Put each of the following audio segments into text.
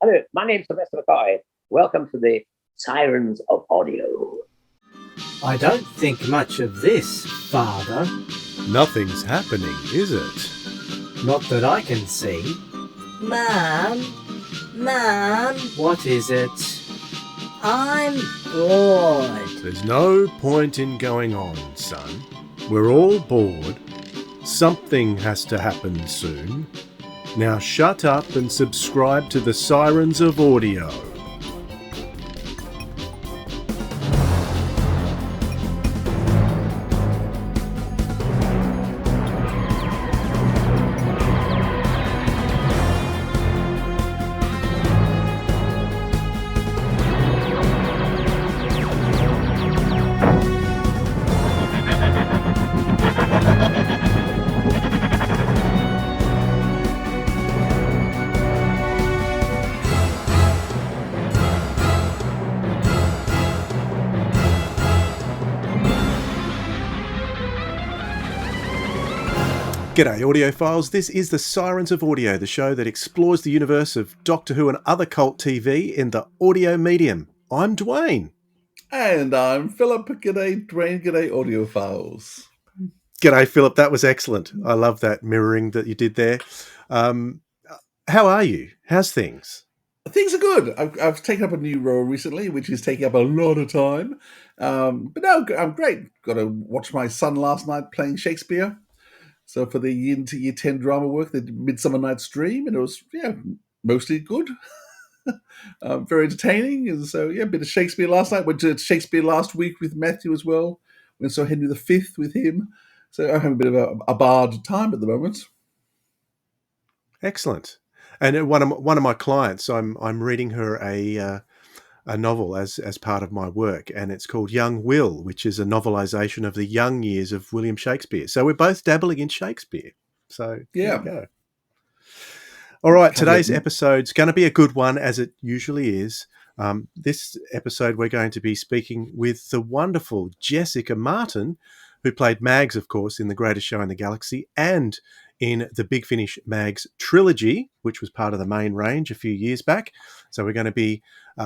Hello, my name's Sylvester McCoy. Welcome to the Sirens of Audio. I don't think much of this, Father. Nothing's happening, is it? Not that I can see. Mum? Mum? What is it? I'm bored. There's no point in going on, son. We're all bored. Something has to happen soon. Now shut up and subscribe to the Sirens of Audio. G'day audiophiles, this is the Sirens of Audio, the show that explores the universe of Doctor Who and other cult TV in the audio medium. I'm Dwayne. And I'm Philip. G'day Dwayne, g'day audiophiles. G'day Philip, that was excellent. I love that mirroring that you did there. How are you? How's things? Things are good. I've taken up a new role recently, which is taking up a lot of time. But no, I'm great. Got to watch my son last night playing Shakespeare. So for the year 10 drama work, the Midsummer Night's Dream, and it was, mostly good. Very entertaining. And so, a bit of Shakespeare last night. Went to Shakespeare last week with Matthew as well. Went and saw Henry V with him. So I'm having a bit of a bard time at the moment. Excellent. And one of my clients, I'm reading her a novel as part of my work, and it's called Young Will, which is a novelisation of the young years of William Shakespeare. So we're both dabbling in Shakespeare. So there you go. All right, today's episode's going to be a good one, as it usually is. This episode, we're going to be speaking with the wonderful Jessica Martin, who played Mags, of course, in The Greatest Show in the Galaxy and in the Big Finish Mags trilogy, which was part of the main range a few years back. So we're going to be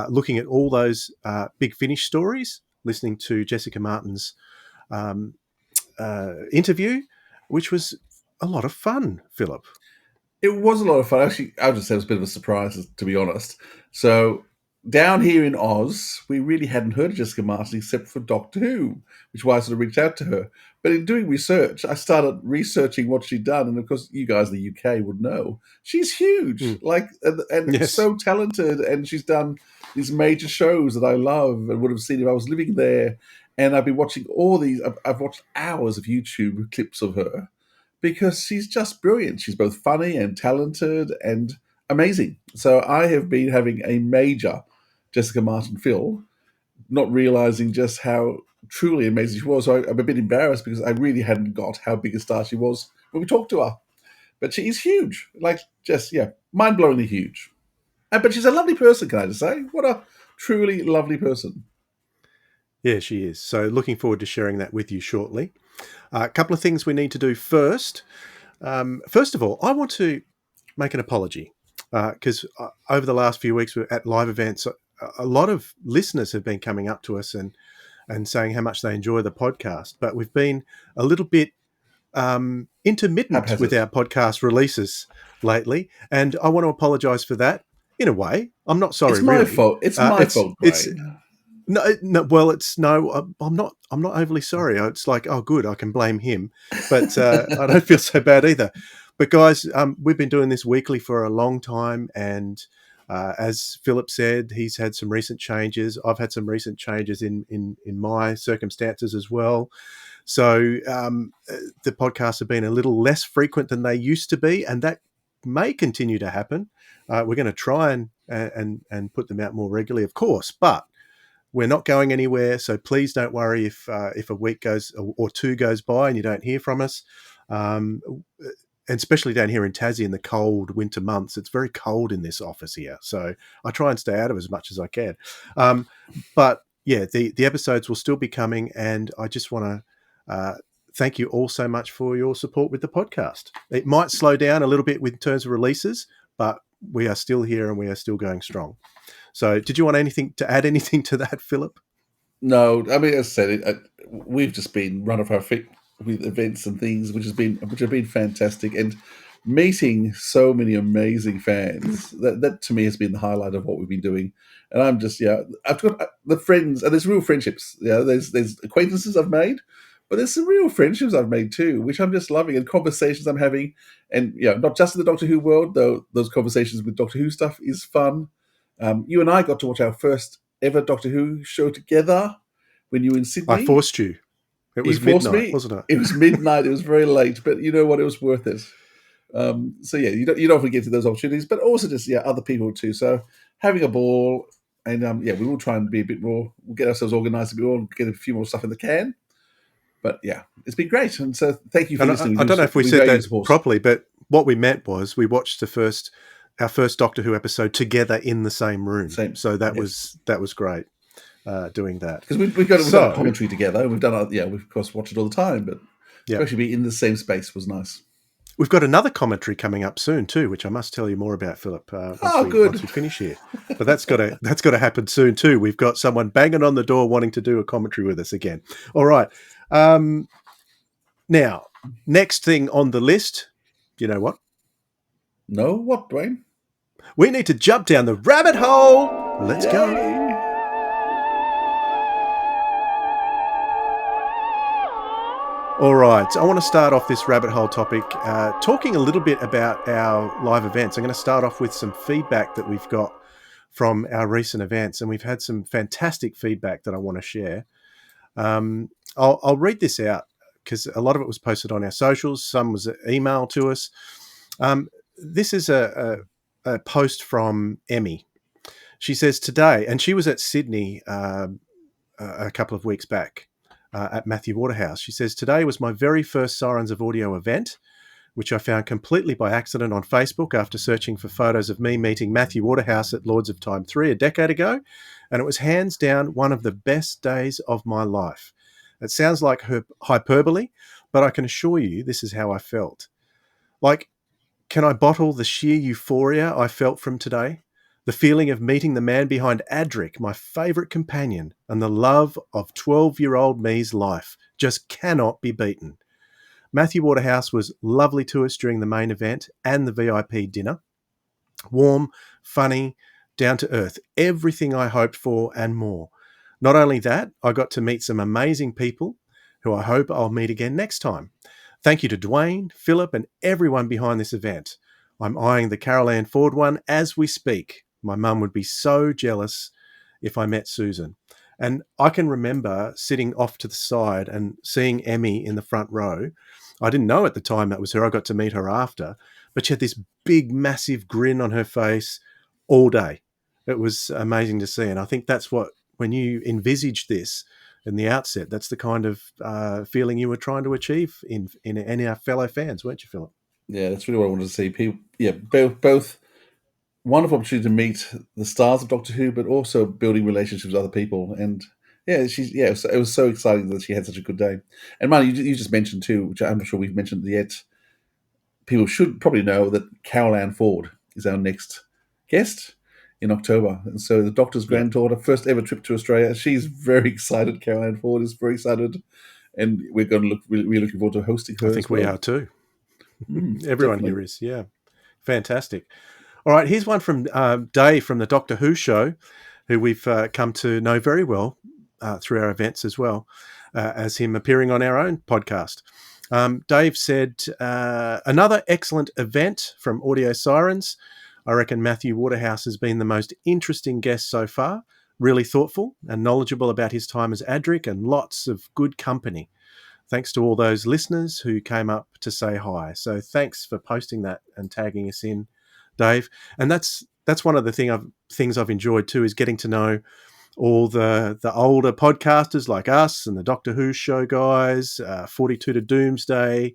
looking at all those Big Finish stories, listening to Jessica Martin's interview, which was a lot of fun, Philip. It was a lot of fun. Actually, I would just say it was a bit of a surprise, to be honest. So down here in Oz, we really hadn't heard of Jessica Martin except for Doctor Who, which is why I sort of reached out to her. But in doing research, I started researching what she'd done. And of course, you guys in the UK would know. She's huge, and Yes. so talented. And she's done these major shows that I love and would have seen if I was living there. And I've been watching all these. I've watched hours of YouTube clips of her because she's just brilliant. She's both funny and talented and amazing. So I have been having a major Jessica Martin feel, not realizing just how truly amazing she was. So I'm a bit embarrassed because I really hadn't got how big a star she was when we talked to her. But she is huge, mind-blowingly huge. But she's a lovely person, can I just say? What a truly lovely person. Yeah, she is. So looking forward to sharing that with you shortly. A couple of things we need to do first. First of all, I want to make an apology because over the last few weeks at live events, a lot of listeners have been coming up to us and saying how much they enjoy the podcast, but we've been a little bit intermittent with our podcast releases lately, and I want to apologise for that. In a way, I'm not sorry. It's my fault. It's my fault. No. Well, I'm not overly sorry. It's like, oh, good, I can blame him, but I don't feel so bad either. But guys, we've been doing this weekly for a long time, and as Philip said, he's had some recent changes. I've had some recent changes in my circumstances as well. So the podcasts have been a little less frequent than they used to be, and that may continue to happen. We're going to try and put them out more regularly, of course, but we're not going anywhere. So please don't worry if a week goes or two goes by and you don't hear from us. And especially down here in Tassie in the cold winter months, it's very cold in this office here. So I try and stay out of it as much as I can. But yeah, the episodes will still be coming, and I just want to thank you all so much for your support with the podcast. It might slow down a little bit in terms of releases, but we are still here and we are still going strong. So did you want to add anything to that, Philip? No, I mean, as I said, we've just been run off our feet with events and things, which have been fantastic, and meeting so many amazing fans. That to me has been the highlight of what we've been doing. And I'm just I've got the friends, and there's real friendships. There's acquaintances I've made, but there's some real friendships I've made too, which I'm just loving, and conversations I'm having, and not just in the Doctor Who world, though. Those conversations with Doctor Who stuff is fun. You and I got to watch our first ever Doctor Who show together when you were in Sydney. I forced you. It was midnight, wasn't it? It was midnight. It was very late, but you know what? It was worth it. So yeah, you don't forget to those opportunities, but also just other people too. So having a ball, and we will try and be a bit more. We'll get ourselves organised a bit more, and get a few more stuff in the can. But yeah, it's been great, and so thank you for listening. I don't know if we said that properly, but what we meant was we watched our first Doctor Who episode together in the same room. So that was great. Doing that because we've done a commentary together. We've done we've of course watched it all the time, but to actually be in the same space was nice. We've got another commentary coming up soon too, which I must tell you more about, Philip. Once we finish here, but that's got to happen soon too. We've got someone banging on the door wanting to do a commentary with us again. All right, now next thing on the list, you know what? No, what, Dwayne? We need to jump down the rabbit hole. Let's go. All right, I want to start off this rabbit hole topic talking a little bit about our live events. I'm going to start off with some feedback that we've got from our recent events, and we've had some fantastic feedback that I want to share. I'll read this out because a lot of it was posted on our socials. Some was emailed to us. This is a post from Emmy. She says today, and she was at Sydney a couple of weeks back, at Matthew Waterhouse. She says, today was my very first Sirens of Audio event, which I found completely by accident on Facebook after searching for photos of me meeting Matthew Waterhouse at Lords of Time 3 a decade ago, and it was hands down one of the best days of my life. It sounds like hyperbole, but I can assure you this is how I felt. Like, can I bottle the sheer euphoria I felt from today? The feeling of meeting the man behind Adric, my favourite companion, and the love of 12-year-old me's life just cannot be beaten. Matthew Waterhouse was lovely to us during the main event and the VIP dinner. Warm, funny, down to earth, everything I hoped for and more. Not only that, I got to meet some amazing people who I hope I'll meet again next time. Thank you to Dwayne, Philip, and everyone behind this event. I'm eyeing the Carol Ann Ford one as we speak. My mum would be so jealous if I met Susan. And I can remember sitting off to the side and seeing Emmy in the front row. I didn't know at the time that was her. I got to meet her after. But she had this big, massive grin on her face all day. It was amazing to see. And I think that's what, when you envisage this in the outset, that's the kind of feeling you were trying to achieve in our fellow fans, weren't you, Philip? Yeah, that's really what I wanted to see. People, both wonderful opportunity to meet the stars of Doctor Who, but also building relationships with other people. And it was so exciting that she had such a good day. And man, you just mentioned too, which I'm not sure we've mentioned yet. People should probably know that Carol Ann Ford is our next guest in October. And so the Doctor's granddaughter, first ever trip to Australia. She's very excited. Carol Ann Ford is very excited, and we're looking forward to hosting her. I think we are too. Everyone here is, fantastic. All right, here's one from Dave from the Doctor Who show, who we've come to know very well through our events as well, as him appearing on our own podcast. Dave said, another excellent event from Audio Sirens. I reckon Matthew Waterhouse has been the most interesting guest so far, really thoughtful and knowledgeable about his time as Adric, and lots of good company. Thanks to all those listeners who came up to say hi. So thanks for posting that and tagging us in, Dave. And that's one of the things I've enjoyed too, is getting to know all the older podcasters like us and the Doctor Who show guys, 42 to Doomsday,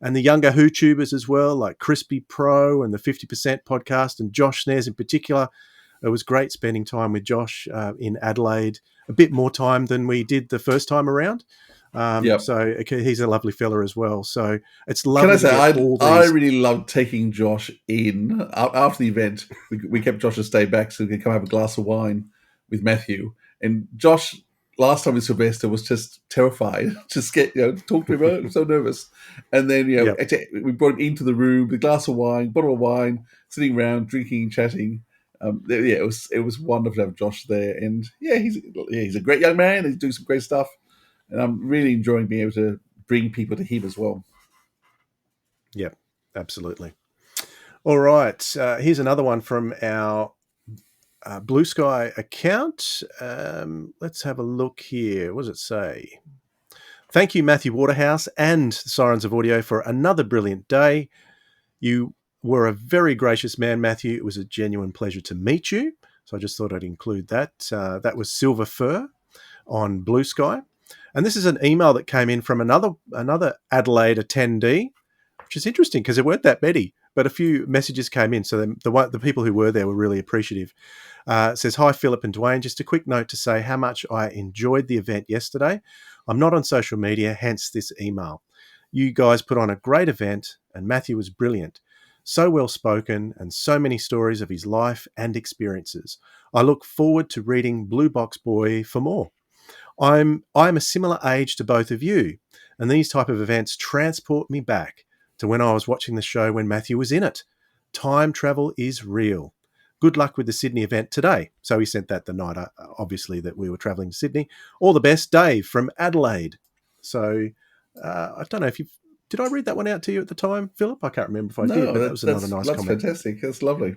and the younger Who-tubers as well, like Crispy Pro and the 50% podcast, and Josh Snares in particular. It was great spending time with Josh in Adelaide, a bit more time than we did the first time around. Yep. So he's a lovely fella as well. So it's Can lovely I to say, get all I these. really loved taking Josh in after the event. We kept Josh to stay back so we could come have a glass of wine with Matthew. And Josh, last time with Sylvester, was just terrified, just get talk to him. I'm so nervous. And then Yep. we brought him into the room with a glass of wine, bottle of wine, sitting around drinking and chatting. It was wonderful to have Josh there. And he's a great young man. He's doing some great stuff, and I'm really enjoying being able to bring people to him as well. Yep, absolutely. All right. Here's another one from our Blue Sky account. Let's have a look here. What does it say? Thank you, Matthew Waterhouse and Sirens of Audio, for another brilliant day. You were a very gracious man, Matthew. It was a genuine pleasure to meet you. So I just thought I'd include that. That was Silver Fur on Blue Sky. And this is an email that came in from another Adelaide attendee, which is interesting because there weren't that many, but a few messages came in. So the people who were there were really appreciative. It says, hi, Philip and Dwayne. Just a quick note to say how much I enjoyed the event yesterday. I'm not on social media, hence this email. You guys put on a great event and Matthew was brilliant. So well spoken and so many stories of his life and experiences. I look forward to reading Blue Box Boy for more. I'm a similar age to both of you, and these type of events transport me back to when I was watching the show when Matthew was in it. Time travel is real. Good luck with the Sydney event today. So he sent that the night, obviously, that we were travelling to Sydney. All the best, Dave from Adelaide. So I don't know if you've... Did I read that one out to you at the time, Philip? I can't remember if I did, but that was another nice comment. That's fantastic. That's lovely.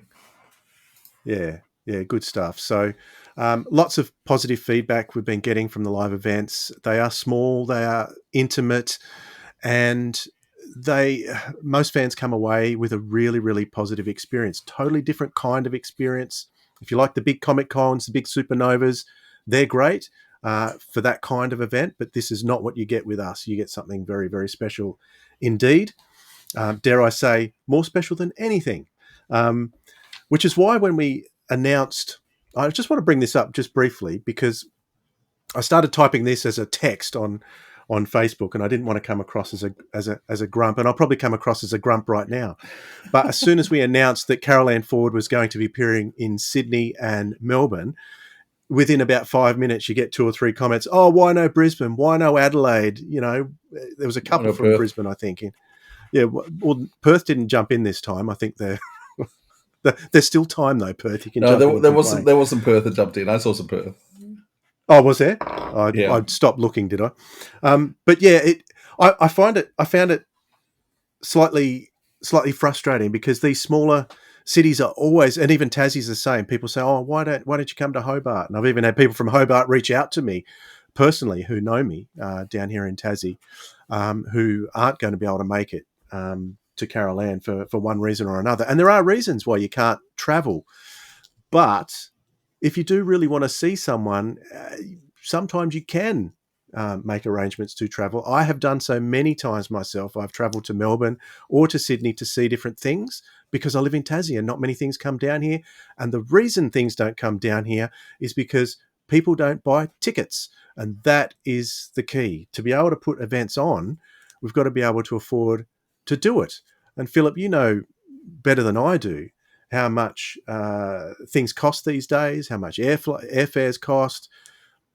Yeah, good stuff. So lots of positive feedback we've been getting from the live events. They are small, they are intimate, and most fans come away with a really, really positive experience. Totally different kind of experience. If you like the big Comic Cons, the big supernovas, they're great for that kind of event, but this is not what you get with us. You get something very, very special indeed. Dare I say, more special than anything. Which is why when we announced, I just want to bring this up just briefly because I started typing this as a text on Facebook, and I didn't want to come across as a grump, and I'll probably come across as a grump right now. But as soon as we announced that Carol Ann Ford was going to be appearing in Sydney and Melbourne, within about 5 minutes, you get 2 or 3 comments. Oh, why no Brisbane? Why no Adelaide? There was a couple from Perth. Brisbane, I think. Yeah, well, Perth didn't jump in this time. I think there's still time though, Perth. You can jump in. There was some Perth that jumped in. I saw some Perth. Oh, was there? Yeah. I stopped looking, did I? But yeah, I found it slightly frustrating because these smaller cities are always, and even Tassie's the same. People say, "Oh, why don't you come to Hobart?" And I've even had people from Hobart reach out to me personally who know me down here in Tassie, who aren't going to be able to make it to Carol Ann for one reason or another. And there are reasons why you can't travel, but if you do really want to see someone, sometimes you can make arrangements to travel. I have done so many times myself. I've travelled to Melbourne or to Sydney to see different things because I live in Tassie and not many things come down here. And the reason things don't come down here is because people don't buy tickets. And that is the key. To be able to put events on, we've got to be able to afford to do it. And Philip, you know better than I do how much things cost these days, how much airfares cost.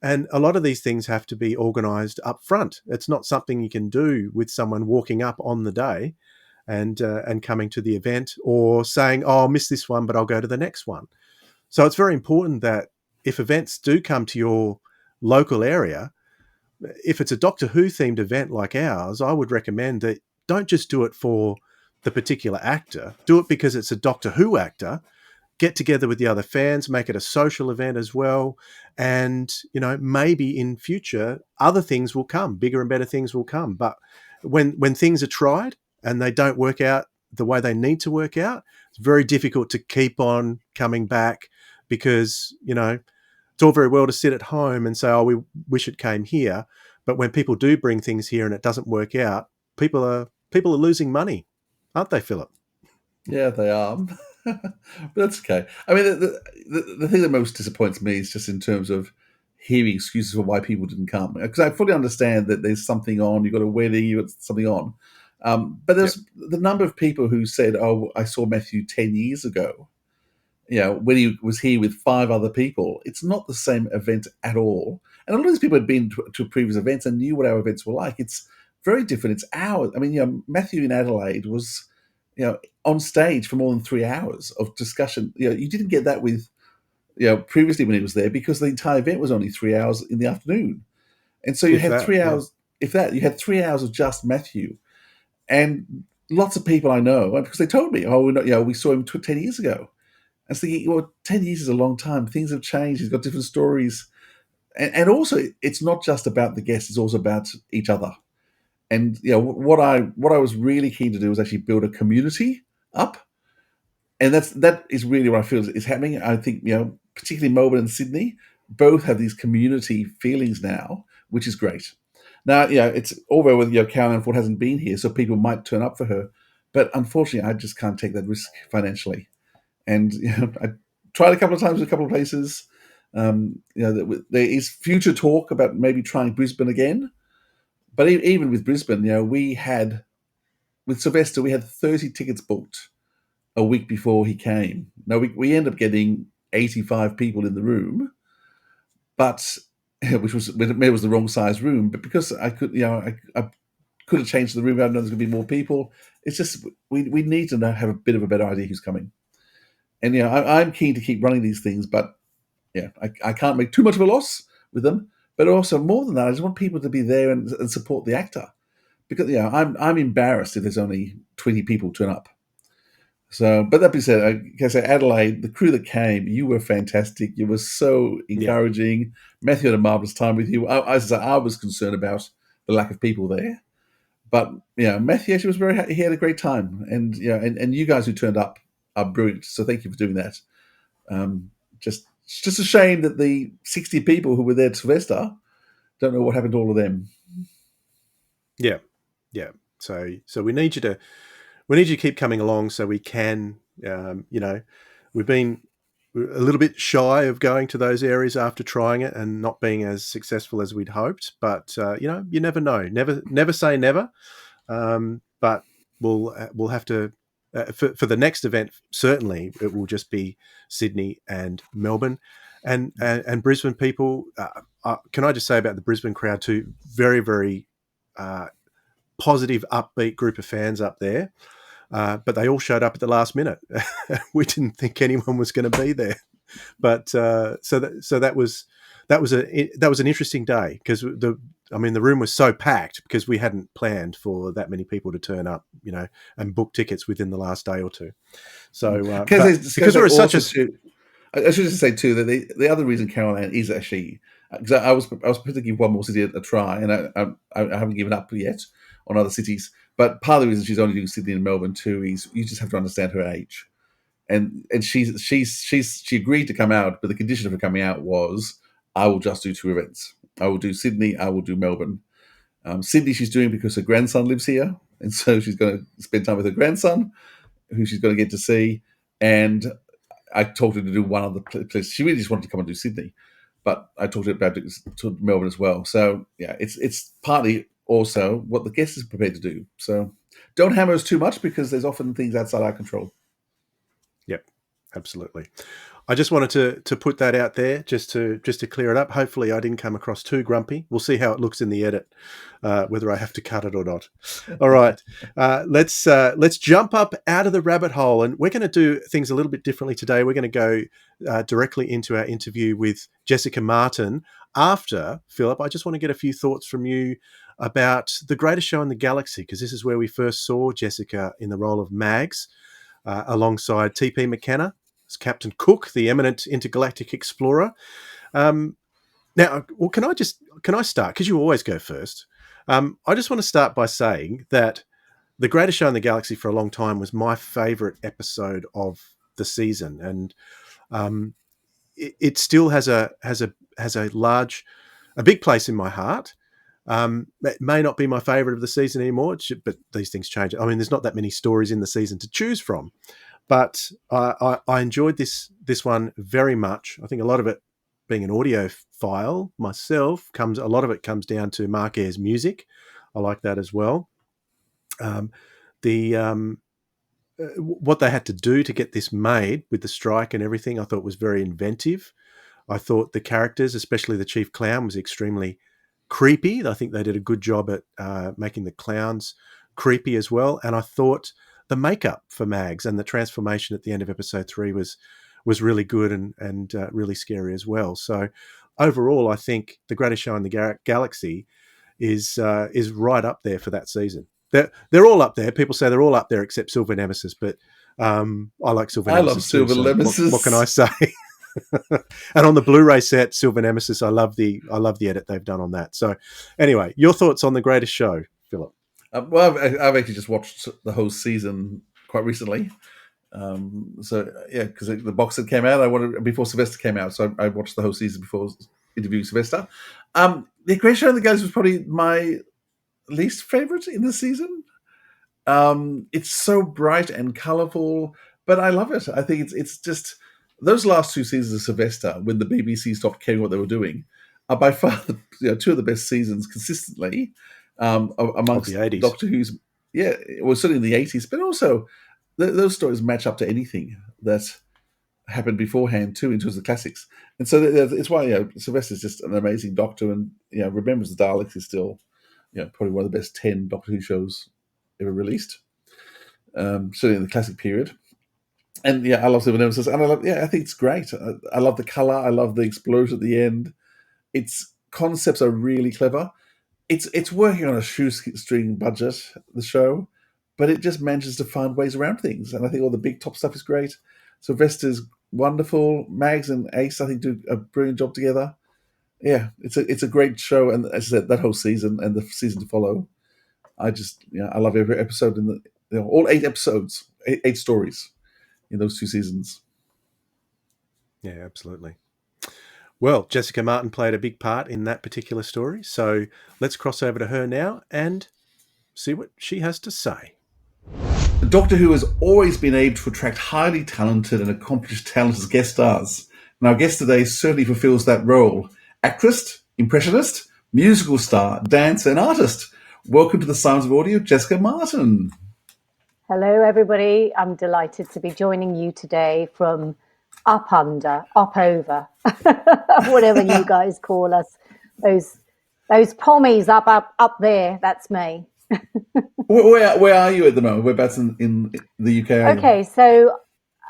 And a lot of these things have to be organised up front. It's not something you can do with someone walking up on the day and coming to the event or saying, oh, I'll miss this one, but I'll go to the next one. So it's very important that if events do come to your local area, if it's a Doctor Who themed event like ours, I would recommend that don't just do it for the particular actor. Do it because it's a Doctor Who actor. Get together with the other fans, make it a social event as well. And, maybe in future, other things will come, bigger and better things will come. But when things are tried and they don't work out the way they need to work out, it's very difficult to keep on coming back because, it's all very well to sit at home and say, oh, we wish it came here. But when people do bring things here and it doesn't work out, people are losing money, aren't they, Philip? Yeah, they are. But that's okay. I mean, the thing that most disappoints me is just in terms of hearing excuses for why people didn't come. Because I fully understand that there's something on, you've got a wedding, you've got something on. But there's the number of people who said, "Oh, I saw Matthew 10 years ago, when he was here with 5 other people." It's not the same event at all. And a lot of these people had been to previous events and knew what our events were like. It's very different. It's hours. I mean, Matthew in Adelaide was, on stage for more than 3 hours of discussion. You didn't get that with, previously when he was there, because the entire event was only 3 hours in the afternoon. And so you had 3 hours, you had 3 hours of just Matthew. And lots of people I know, because they told me, we saw him 10 years ago. I was thinking, 10 years is a long time. Things have changed. He's got different stories. And also, it's not just about the guests, it's also about each other. And what I was really keen to do was actually build a community up. And that is really what I feel is happening. I think, particularly Melbourne and Sydney, both have these community feelings now, which is great. Now, it's all well with Caroline Ford hasn't been here, so people might turn up for her. But unfortunately, I just can't take that risk financially. And I tried a couple of times in a couple of places. There is future talk about maybe trying Brisbane again. But even with Brisbane, with Sylvester, we had 30 tickets booked a week before he came. Now, we ended up getting 85 people in the room, but it was the wrong size room. But because I could have changed the room, I know there's going to be more people. It's just we need to have a bit of a better idea who's coming. And I'm keen to keep running these things, but I can't make too much of a loss with them. But also, more than that, I just want people to be there and support the actor, because I'm embarrassed if there's only 20 people turn up. So, but that being said, I guess Adelaide, the crew that came, you were fantastic. You were so encouraging. Yeah. Matthew had a marvelous time with you. I was concerned about the lack of people there, but Matthew actually was very happy. He had a great time, and and you guys who turned up are brilliant. So thank you for doing that. It's just a shame that the 60 people who were there at Sylvester don't know what happened to all of them. Yeah. So we need you to keep coming along so we can. We've been a little bit shy of going to those areas after trying it and not being as successful as we'd hoped. But you never know. Never say never. But we'll have to. For the next event, certainly it will just be Sydney and Melbourne, and Brisbane people. Can I just say about the Brisbane crowd too? Very, very positive, upbeat group of fans up there, but they all showed up at the last minute. We didn't think anyone was going to be there, but so that was an interesting day, because the room was so packed because we hadn't planned for that many people to turn up, and book tickets within the last day or two. So because there was such a... I should just say too that the other reason Caroline is actually, because I was supposed to give one more city a try, and I haven't given up yet on other cities. But part of the reason she's only doing Sydney and Melbourne too is you just have to understand her age, and she agreed to come out, but the condition of her coming out was, I will just do 2 events. I will do Sydney, I will do Melbourne. Sydney she's doing because her grandson lives here, and so she's going to spend time with her grandson, who she's going to get to see. And I told her to do one other place. She really just wanted to come and do Sydney, but I talked to her about to Melbourne as well. So it's partly also what the guest is prepared to do. So don't hammer us too much, because there's often things outside our control. Yep, absolutely. I just wanted to put that out there just to clear it up. Hopefully I didn't come across too grumpy. We'll see how it looks in the edit, whether I have to cut it or not. All right. Let's jump up out of the rabbit hole, and we're going to do things a little bit differently today. We're going to go directly into our interview with Jessica Martin. After, Philip, I just want to get a few thoughts from you about the greatest show in the galaxy, because this is where we first saw Jessica in the role of Mags, alongside T.P. McKenna, Captain Cook, the eminent intergalactic explorer. Now, can I start? Because you always go first. I just want to start by saying that the greatest show in the galaxy for a long time was my favorite episode of the season, and it still has a big place in my heart. It may not be my favorite of the season anymore, but these things change. There's not that many stories in the season to choose from. But I enjoyed this one very much. I think a lot of it being an audiophile myself, a lot of it comes down to Mark Ayre's music. I like that as well. What they had to do to get this made with the strike and everything, I thought was very inventive. I thought the characters, especially the chief clown, was extremely creepy. I think they did a good job at making the clowns creepy as well. And I thought the makeup for Mags and the transformation at the end of episode 3 was really good and really scary as well. So overall, I think The Greatest Show in the Galaxy is right up there for that season. They're all up there. People say they're all up there except Silver Nemesis, but I like Silver Nemesis. I love Silver Nemesis. What can I say? And on the Blu-ray set, Silver Nemesis, I love the edit they've done on that. So anyway, your thoughts on The Greatest Show, Philip? Well, I've actually just watched the whole season quite recently. Because the box set came out, before Sylvester came out, so I watched the whole season before interviewing Sylvester. The Great Show in the Galaxy was probably my least favorite in the season. It's so bright and colorful, but I love it. I think it's just those last 2 seasons of Sylvester, when the BBC stopped caring what they were doing, are by far two of the best seasons consistently amongst the 80s. Doctor Who's. Yeah, it was certainly in the 80s, but also those stories match up to anything that happened beforehand too, in terms of classics. And so it's why Sylvester's just an amazing Doctor, and Remembers the Daleks is still probably one of the best 10 Doctor Who shows ever released. Certainly in the classic period. And I love Silver Nemesis, and I think it's great. I love the color. I love the explosion at the end. Its concepts are really clever. It's working on a shoestring budget, the show, but it just manages to find ways around things. And I think all the big top stuff is great. Sylvester's wonderful. Mags and Ace, I think, do a brilliant job together. Yeah, it's a great show, and as I said, that whole season and the season to follow, I love every episode in all 8 episodes, 8 stories in those 2 seasons. Yeah, absolutely. Well, Jessica Martin played a big part in that particular story, so let's cross over to her now and see what she has to say. Doctor Who has always been able to attract highly talented and accomplished talent as guest stars, and our guest today certainly fulfills that role. Actress, impressionist, musical star, dancer and artist. Welcome to the Sirens of Audio, Jessica Martin. Hello, everybody. I'm delighted to be joining you today from up under, up over, whatever you guys call us. Those pommies up there. That's me. Where are you at the moment? Whereabouts in the UK? Okay, so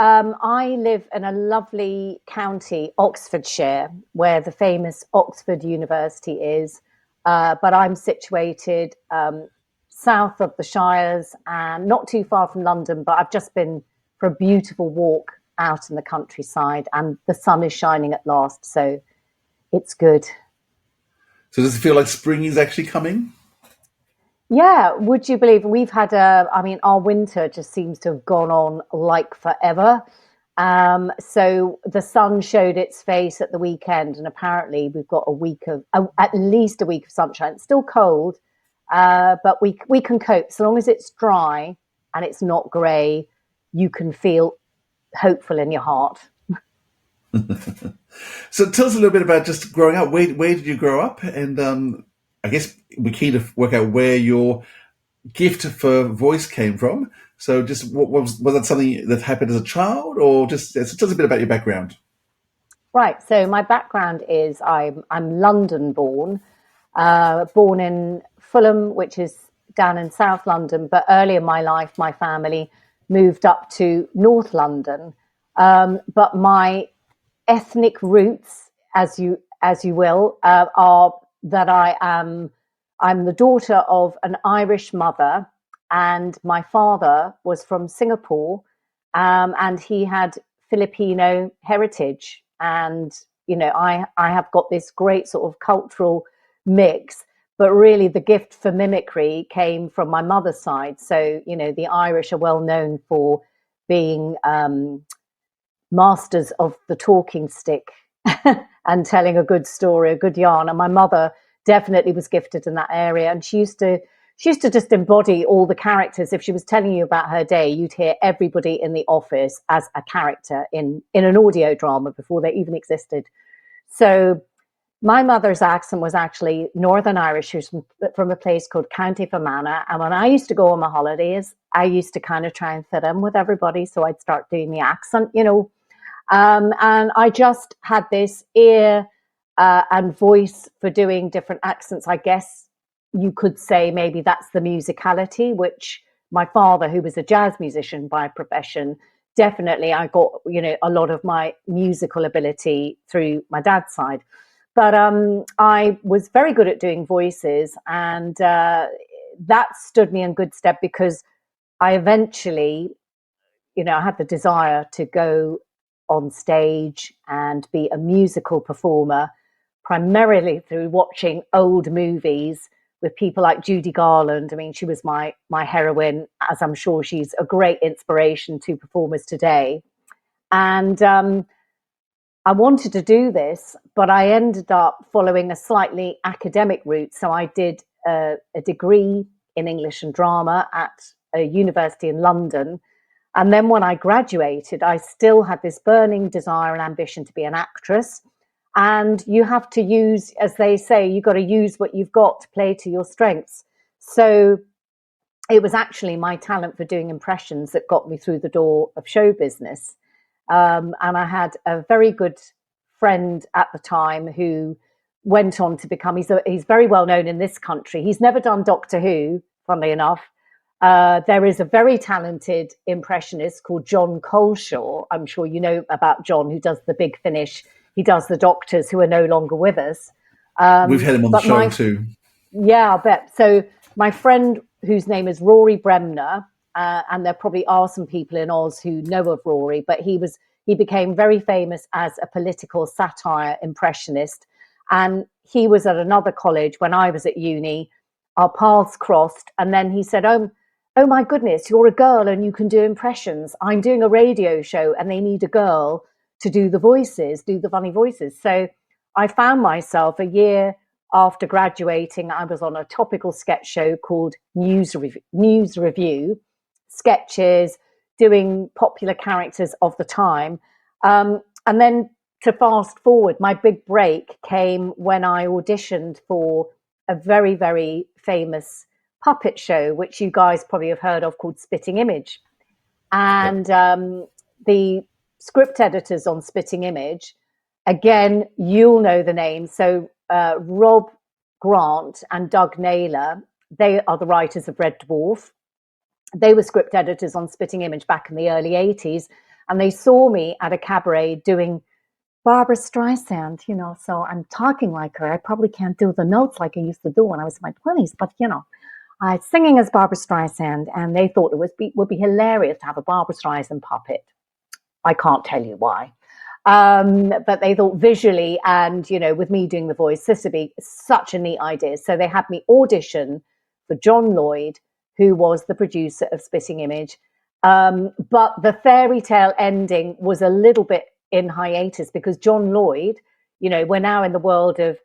I live in a lovely county, Oxfordshire, where the famous Oxford University is. But I'm situated south of the Shires and not too far from London, but I've just been for a beautiful walk out in the countryside, and the sun is shining at last, so it's good. So does it feel like spring is actually coming? Yeah, would you believe we've had our winter just seems to have gone on like forever. So the sun showed its face at the weekend, and apparently we've got at least a week of sunshine. It's still cold, but we can cope. So long as it's dry and it's not grey, you can feel hopeful in your heart. So tell us a little bit about just growing up. Where did you grow up? And I guess we're keen to work out where your gift for voice came from. So just was that something that happened as a child, or just tell us a bit about your background? Right. So my background is I'm London born in Fulham, which is down in South London. But early in my life, my family moved up to North London. But my ethnic roots, as you will, are that I'm the daughter of an Irish mother, and my father was from Singapore, and he had Filipino heritage. And, I have got this great sort of cultural mix, but really the gift for mimicry came from my mother's side. So, the Irish are well known for being masters of the talking stick and telling a good story, a good yarn. And my mother definitely was gifted in that area. And she used to just embody all the characters. If she was telling you about her day, you'd hear everybody in the office as a character in an audio drama before they even existed. So my mother's accent was actually Northern Irish. She was from a place called County Fermanagh. And when I used to go on my holidays, I used to kind of try and fit in with everybody. So I'd start doing the accent, and I just had this ear and voice for doing different accents. I guess you could say maybe that's the musicality, which my father, who was a jazz musician by profession, definitely I got, a lot of my musical ability through my dad's side. But I was very good at doing voices, and that stood me in good stead because I eventually, I had the desire to go on stage and be a musical performer, primarily through watching old movies with people like Judy Garland. I mean, she was my heroine, as I'm sure she's a great inspiration to performers today. And I wanted to do this, but I ended up following a slightly academic route. So I did a degree in English and drama at a university in London. And then when I graduated, I still had this burning desire and ambition to be an actress. And you have to use, as they say, you've got to use what you've got to play to your strengths. So it was actually my talent for doing impressions that got me through the door of show business. And I had a very good friend at the time who went on to become, he's very well known in this country. He's never done Doctor Who, funnily enough. There is a very talented impressionist called John Coleshaw. I'm sure you know about John, who does the Big Finish. He does the doctors who are no longer with us. We've had him on the show too. Yeah, I bet. So my friend, whose name is Rory Bremner, and there probably are some people in Oz who know of Rory, but he became very famous as a political satire impressionist. And he was at another college when I was at uni. Our paths crossed, and then he said, oh my goodness, you're a girl and you can do impressions. I'm doing a radio show and they need a girl to do the voices, do the funny voices. So I found myself a year after graduating, I was on a topical sketch show called News Review, sketches, doing popular characters of the time. And then to fast forward, my big break came when I auditioned for a very, very famous puppet show, which you guys probably have heard of, called Spitting Image. And the script editors on Spitting Image, again, you'll know the names. So Rob Grant and Doug Naylor, they are the writers of Red Dwarf. They were script editors on Spitting Image back in the early 80s. And they saw me at a cabaret doing Barbara Streisand, so I'm talking like her. I probably can't do the notes like I used to do when I was in my 20s, but, I was singing as Barbara Streisand, and they thought it would be hilarious to have a Barbara Streisand puppet. I can't tell you why. But they thought visually and, with me doing the voice, this would be such a neat idea. So they had me audition for John Lloyd, who was the producer of Spitting Image. But the fairy tale ending was a little bit in hiatus because John Lloyd, we're now in the world of,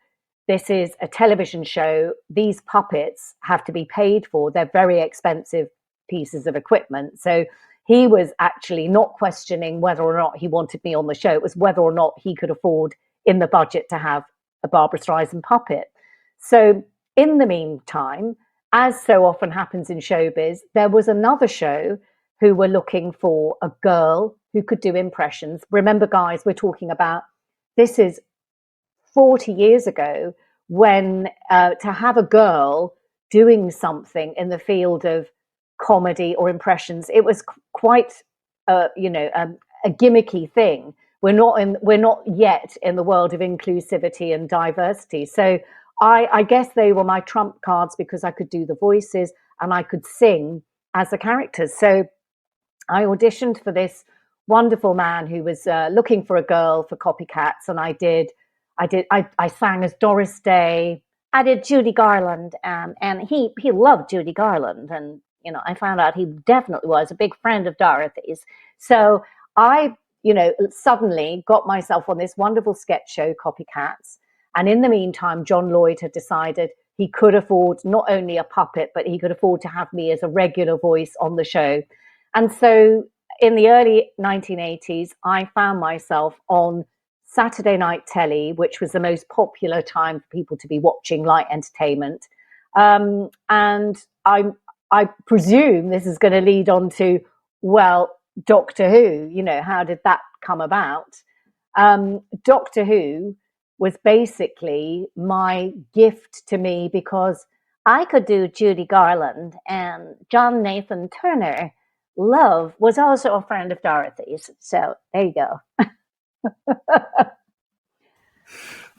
this is a television show. These puppets have to be paid for. They're very expensive pieces of equipment. So he was actually not questioning whether or not he wanted me on the show. It was whether or not he could afford in the budget to have a Barbara Streisand puppet. So in the meantime, as so often happens in showbiz, there was another show who were looking for a girl who could do impressions. Remember, guys, we're talking about, this is 40 years ago, when to have a girl doing something in the field of comedy or impressions, it was quite a gimmicky thing. We're not yet in the world of inclusivity and diversity. So I guess they were my trump cards because I could do the voices and I could sing as the characters. So I auditioned for this wonderful man who was looking for a girl for copycats, and I sang as Doris Day. I did Judy Garland, and he loved Judy Garland, and I found out he definitely was a big friend of Dorothy's. So I suddenly got myself on this wonderful sketch show, Copycats. And in the meantime, John Lloyd had decided he could afford not only a puppet, but he could afford to have me as a regular voice on the show. And so in the early 1980s, I found myself on Saturday night telly, which was the most popular time for people to be watching light entertainment. And I presume this is going to lead on to, well, Doctor Who, how did that come about? Doctor Who was basically my gift to me because I could do Judy Garland, and John Nathan Turner Love was also a friend of Dorothy's. So there you go.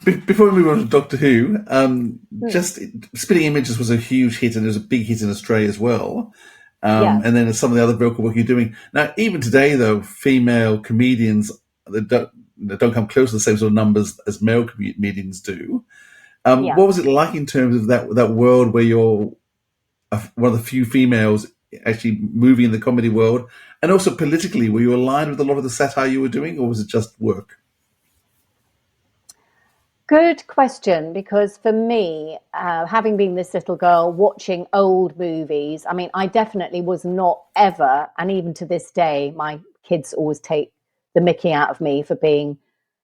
Before we move on to Doctor Who, just Spitting Images was a huge hit, and it was a big hit in Australia as well. Yes. And then some of the other vocal work you're doing. Now, even today, though, female comedians that don't come close to the same sort of numbers as male comedians do. Yeah. What was it like in terms of that world where you're one of the few females actually moving in the comedy world? And also politically, were you aligned with a lot of the satire you were doing, or was it just work? Good question, because for me, having been this little girl watching old movies, I mean, I definitely was not ever, and even to this day, my kids always take the mickey out of me for being,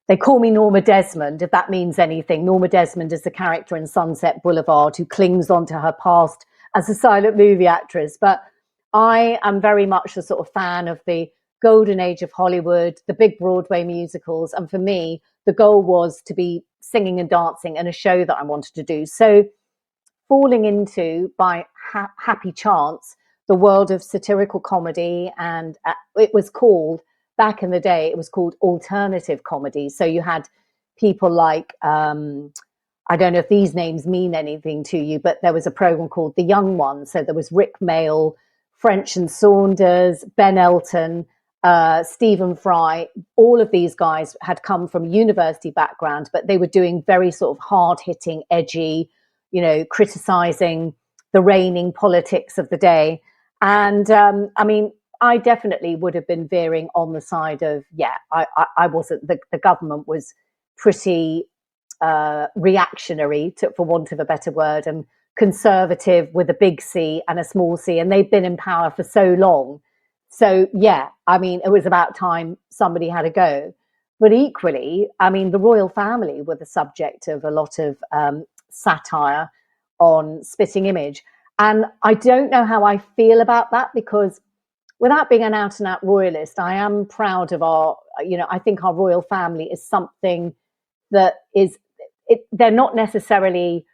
they call me Norma Desmond, if that means anything. Norma Desmond is the character in Sunset Boulevard who clings onto her past as a silent movie actress. But I am very much a sort of fan of the golden age of Hollywood, the big Broadway musicals. And for me, the goal was to be singing and dancing in a show that I wanted to do. So falling into, by happy chance, the world of satirical comedy, and it was called, back in the day, it was called alternative comedy. So you had people like, I don't know if these names mean anything to you, but there was a program called The Young Ones. So there was Rick Mayall, French and Saunders, Ben Elton, Stephen Fry. All of these guys had come from university background, but they were doing very sort of hard-hitting, edgy, criticizing the reigning politics of the day. And I mean, I definitely would have been veering on the side of, I wasn't, the government was pretty reactionary, for want of a better word, and conservative with a big C and a small c, and they've been in power for so long. So, I mean, it was about time somebody had a go. But equally, I mean, the royal family were the subject of a lot of satire on Spitting Image. And I don't know how I feel about that, because without being an out-and-out royalist, I am proud of our, I think our royal family is something that is, they're not necessarily,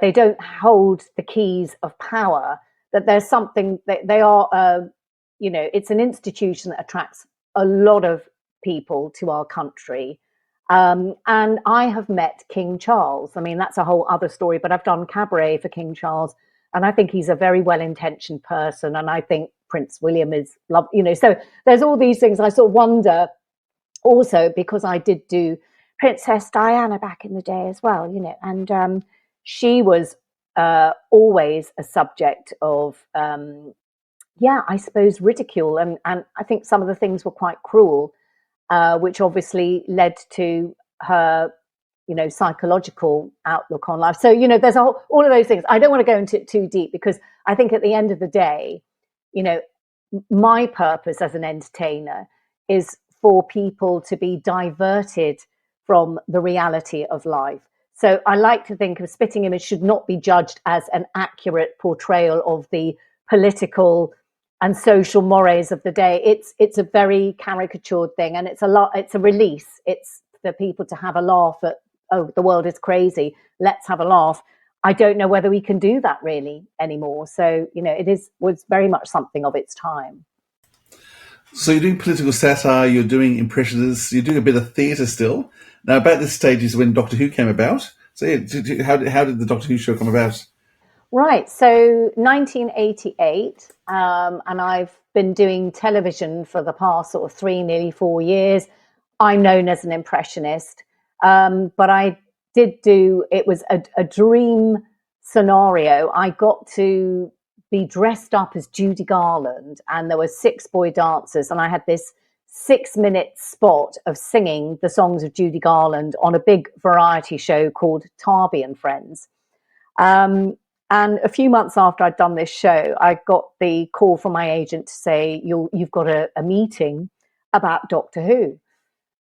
they don't hold the keys of power, that there's something that they are, it's an institution that attracts a lot of people to our country. And I have met King Charles. I mean, that's a whole other story, but I've done cabaret for King Charles, and I think he's a very well-intentioned person. And I think Prince William is love, so there's all these things. I sort of wonder also, because I did do Princess Diana back in the day as well, and she was always a subject of, I suppose, ridicule. And I think some of the things were quite cruel, which obviously led to her, psychological outlook on life. So, there's all of those things. I don't want to go into it too deep, because I think at the end of the day, my purpose as an entertainer is for people to be diverted from the reality of life. So I like to think of Spitting Image should not be judged as an accurate portrayal of the political and social mores of the day. It's a very caricatured thing, and it's a release. It's for people to have a laugh at, oh, the world is crazy, let's have a laugh. I don't know whether we can do that really anymore. So, was very much something of its time. So you're doing political satire, you're doing impressionists, you're doing a bit of theatre still. Now, about this stage is when Doctor Who came about. So how did the Doctor Who show come about? Right, so 1988, and I've been doing television for the past sort of 3, nearly 4 years. I'm known as an impressionist, but I did do, it was a dream scenario. I got to be dressed up as Judy Garland, and there were 6 boy dancers, and I had this 6-minute spot of singing the songs of Judy Garland on a big variety show called Tarby and Friends. And a few months after I'd done this show, I got the call from my agent to say, you've got a meeting about Doctor Who.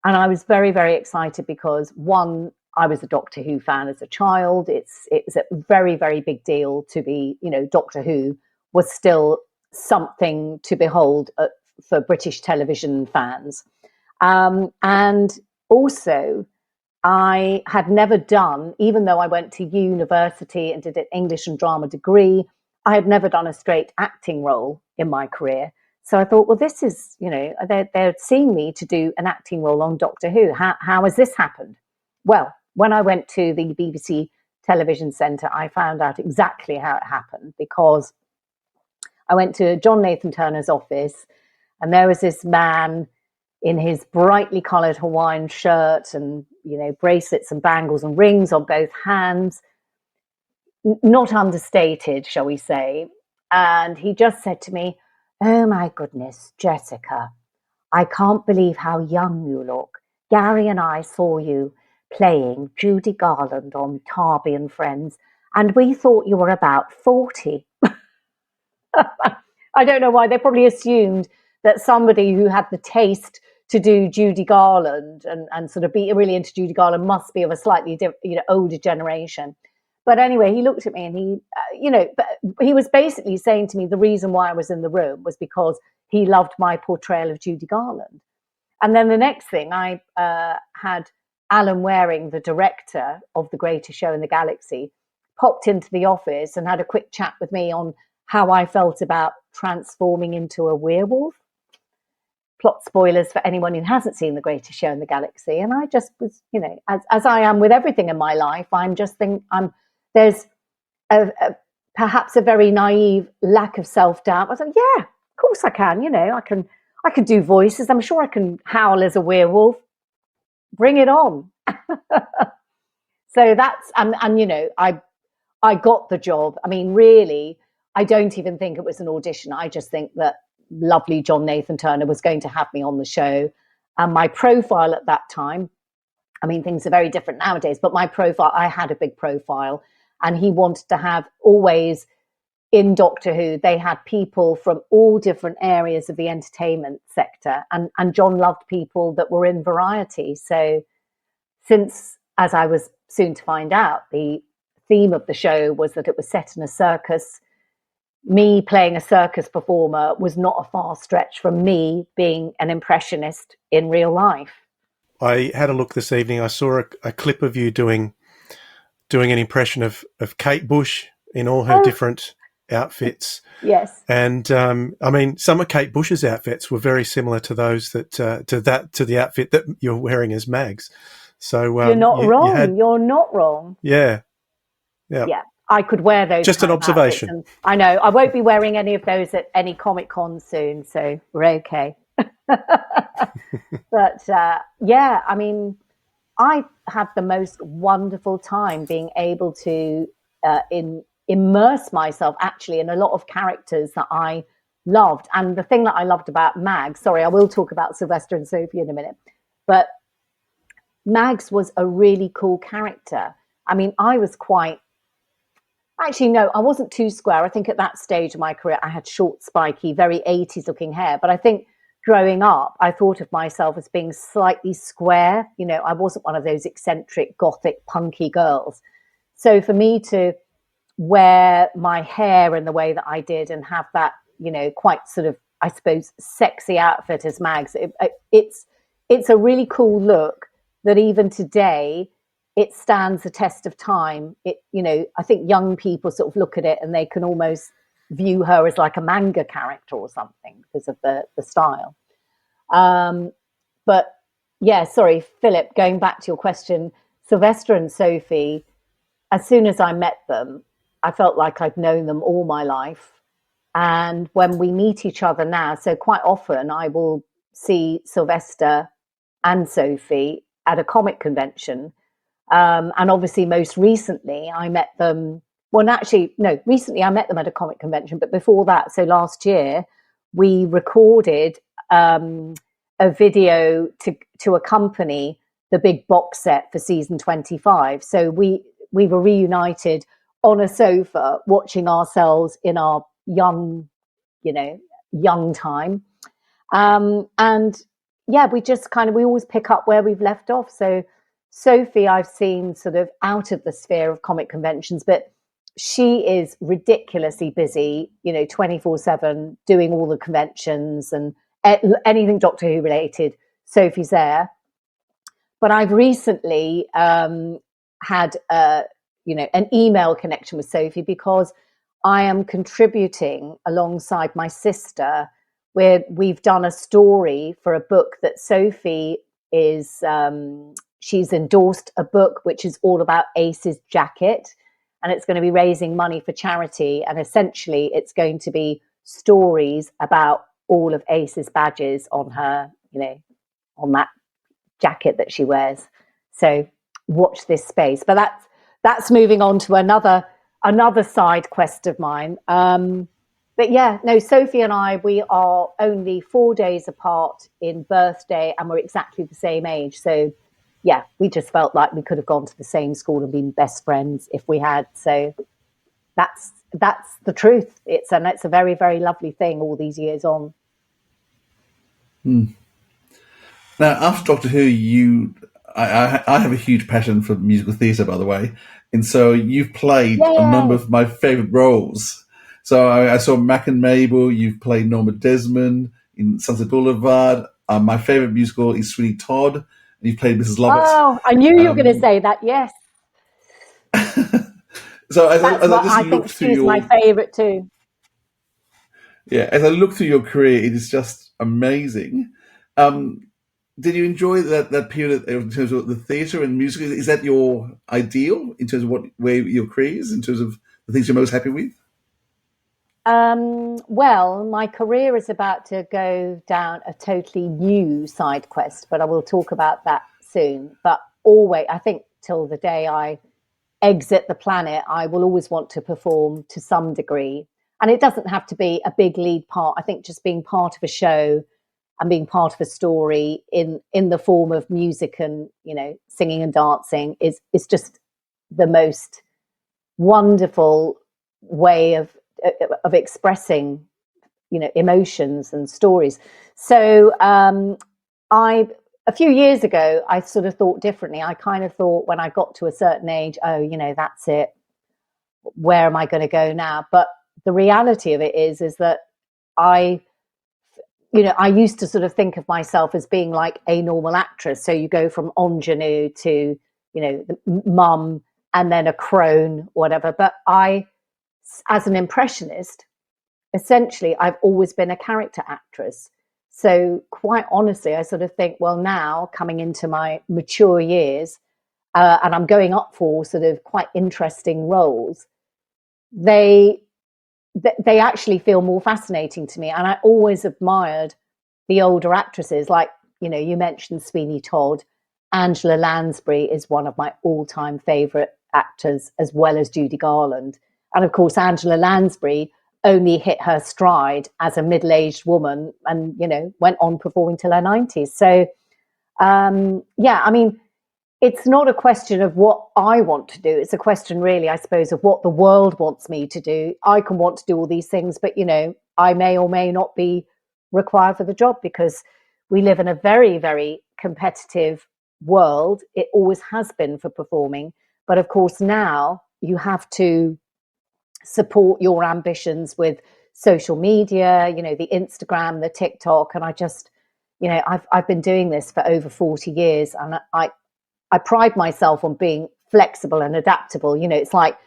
And I was very, very excited because, one, I was a Doctor Who fan as a child. It's a very, very big deal to be, Doctor Who was still something to behold for British television fans. And also, I had never done, even though I went to university and did an English and drama degree, I had never done a straight acting role in my career. So I thought, well, this is, they're seeing me to do an acting role on Doctor Who. How has this happened? Well, when I went to the BBC Television Centre, I found out exactly how it happened, because I went to John Nathan Turner's office, and there was this man in his brightly coloured Hawaiian shirt and, bracelets and bangles and rings on both hands, not understated, shall we say. And he just said to me, "Oh my goodness, Jessica, I can't believe how young you look. Gary and I saw you playing Judy Garland on Tarby and Friends, and we thought you were about 40. I don't know why. They probably assumed that somebody who had the taste to do Judy Garland and sort of be really into Judy Garland must be of a slightly older generation. But anyway, he looked at me and he was basically saying to me the reason why I was in the room was because he loved my portrayal of Judy Garland. And then the next thing, I had Alan Waring, the director of The Greatest Show in the Galaxy, popped into the office and had a quick chat with me on how I felt about transforming into a werewolf. Plot spoilers for anyone who hasn't seen The Greatest Show in the Galaxy. And I just was, as I am with everything in my life, I'm just thinking there's perhaps a very naive lack of self-doubt. I thought, yeah, of course I can. I can do voices. I'm sure I can howl as a werewolf. Bring it on. So that's I got the job. I mean, really, I don't even think it was an audition. I just think that lovely John Nathan Turner was going to have me on the show. And my profile at that time, I mean, things are very different nowadays, but my profile, I had a big profile, and he wanted to have always in Doctor Who, they had people from all different areas of the entertainment sector. And John loved people that were in variety. So since, as I was soon to find out, the theme of the show was that it was set in a circus, me playing a circus performer was not a far stretch from me being an impressionist in real life. I had a look this evening. I saw a clip of you doing an impression of Kate Bush in all her different outfits. Yes. And I mean, some of Kate Bush's outfits were very similar to those that to the outfit that you're wearing as Mags. So you're not wrong. You're not wrong. Yeah. I could wear those. Just an observation. I know. I won't be wearing any of those at any Comic Con soon, so we're okay. But I mean, I had the most wonderful time being able to immerse myself actually in a lot of characters that I loved. And the thing that I loved about Mags, sorry, I will talk about Sylvester and Sophie in a minute, but Mags was a really cool character. I mean, I was actually, no, I wasn't too square. I think at that stage of my career, I had short, spiky, very 80s looking hair. But I think growing up, I thought of myself as being slightly square. I wasn't one of those eccentric, gothic, punky girls. So for me to wear my hair in the way that I did and have that, quite sort of, I suppose, sexy outfit as Mags, it's a really cool look that even today, it stands the test of time. I think young people sort of look at it and they can almost view her as like a manga character or something because of the style. But yeah, sorry, Philip, going back to your question, Sylvester and Sophie, as soon as I met them, I felt like I'd known them all my life. And when we meet each other now, so quite often I will see Sylvester and Sophie at a comic convention. And obviously, most recently, I met them. Well, actually, no, recently I met them at a comic convention. But before that, so last year, we recorded a video to accompany the big box set for season 25. So we were reunited on a sofa, watching ourselves in our young time. And we just we always pick up where we've left off. So Sophie, I've seen sort of out of the sphere of comic conventions, but she is ridiculously busy, 24/7, doing all the conventions and anything Doctor Who related. Sophie's there. But I've recently had an email connection with Sophie because I am contributing alongside my sister, where we've done a story for a book that Sophie is. She's endorsed a book which is all about Ace's jacket, and it's going to be raising money for charity. And essentially, it's going to be stories about all of Ace's badges on her, on that jacket that she wears. So watch this space. But that's moving on to another side quest of mine. But yeah, no, Sophie and I, we are only 4 days apart in birthday, and we're exactly the same age. So yeah, we just felt like we could have gone to the same school and been best friends if we had. So that's the truth. It's a very, very lovely thing all these years on. Now, after Doctor Who, I have a huge passion for musical theatre, by the way, and so you've played a number of my favourite roles. So I saw Mac and Mabel. You've played Norma Desmond in Sunset Boulevard. My favourite musical is Sweeney Todd, and you've played Mrs. Lovett. Oh, I knew you were going to say that. Yes. So as I just look through she's my favourite too. Yeah, as I look through your career, it is just amazing. Did you enjoy that period in terms of the theatre and music? Is that your ideal in terms of where your career is, in terms of the things you're most happy with? Well, my career is about to go down a totally new side quest, but I will talk about that soon. But always, I think till the day I exit the planet, I will always want to perform to some degree. And it doesn't have to be a big lead part. I think just being part of a show and being part of a story in the form of music and, singing and dancing is just the most wonderful way of expressing, emotions and stories. So a few years ago, I sort of thought differently. I kind of thought when I got to a certain age, that's it. Where am I going to go now? But the reality of it is that I used to sort of think of myself as being like a normal actress. So you go from ingenue to, the mum and then a crone, whatever. But as an impressionist, essentially, I've always been a character actress. So quite honestly, I sort of think, well, now coming into my mature years, and I'm going up for sort of quite interesting roles, they actually feel more fascinating to me. And I always admired the older actresses, like, you mentioned Sweeney Todd. Angela Lansbury is one of my all-time favourite actors, as well as Judy Garland. And of course, Angela Lansbury only hit her stride as a middle-aged woman and, went on performing till her 90s. So, it's not a question of what I want to do. It's a question, really, I suppose, of what the world wants me to do. I can want to do all these things, but, I may or may not be required for the job because we live in a very, very competitive world. It always has been for performing. But of course, now you have to support your ambitions with social media, the Instagram, the TikTok. And I just, I've been doing this for over 40 years, and I pride myself on being flexible and adaptable. It's like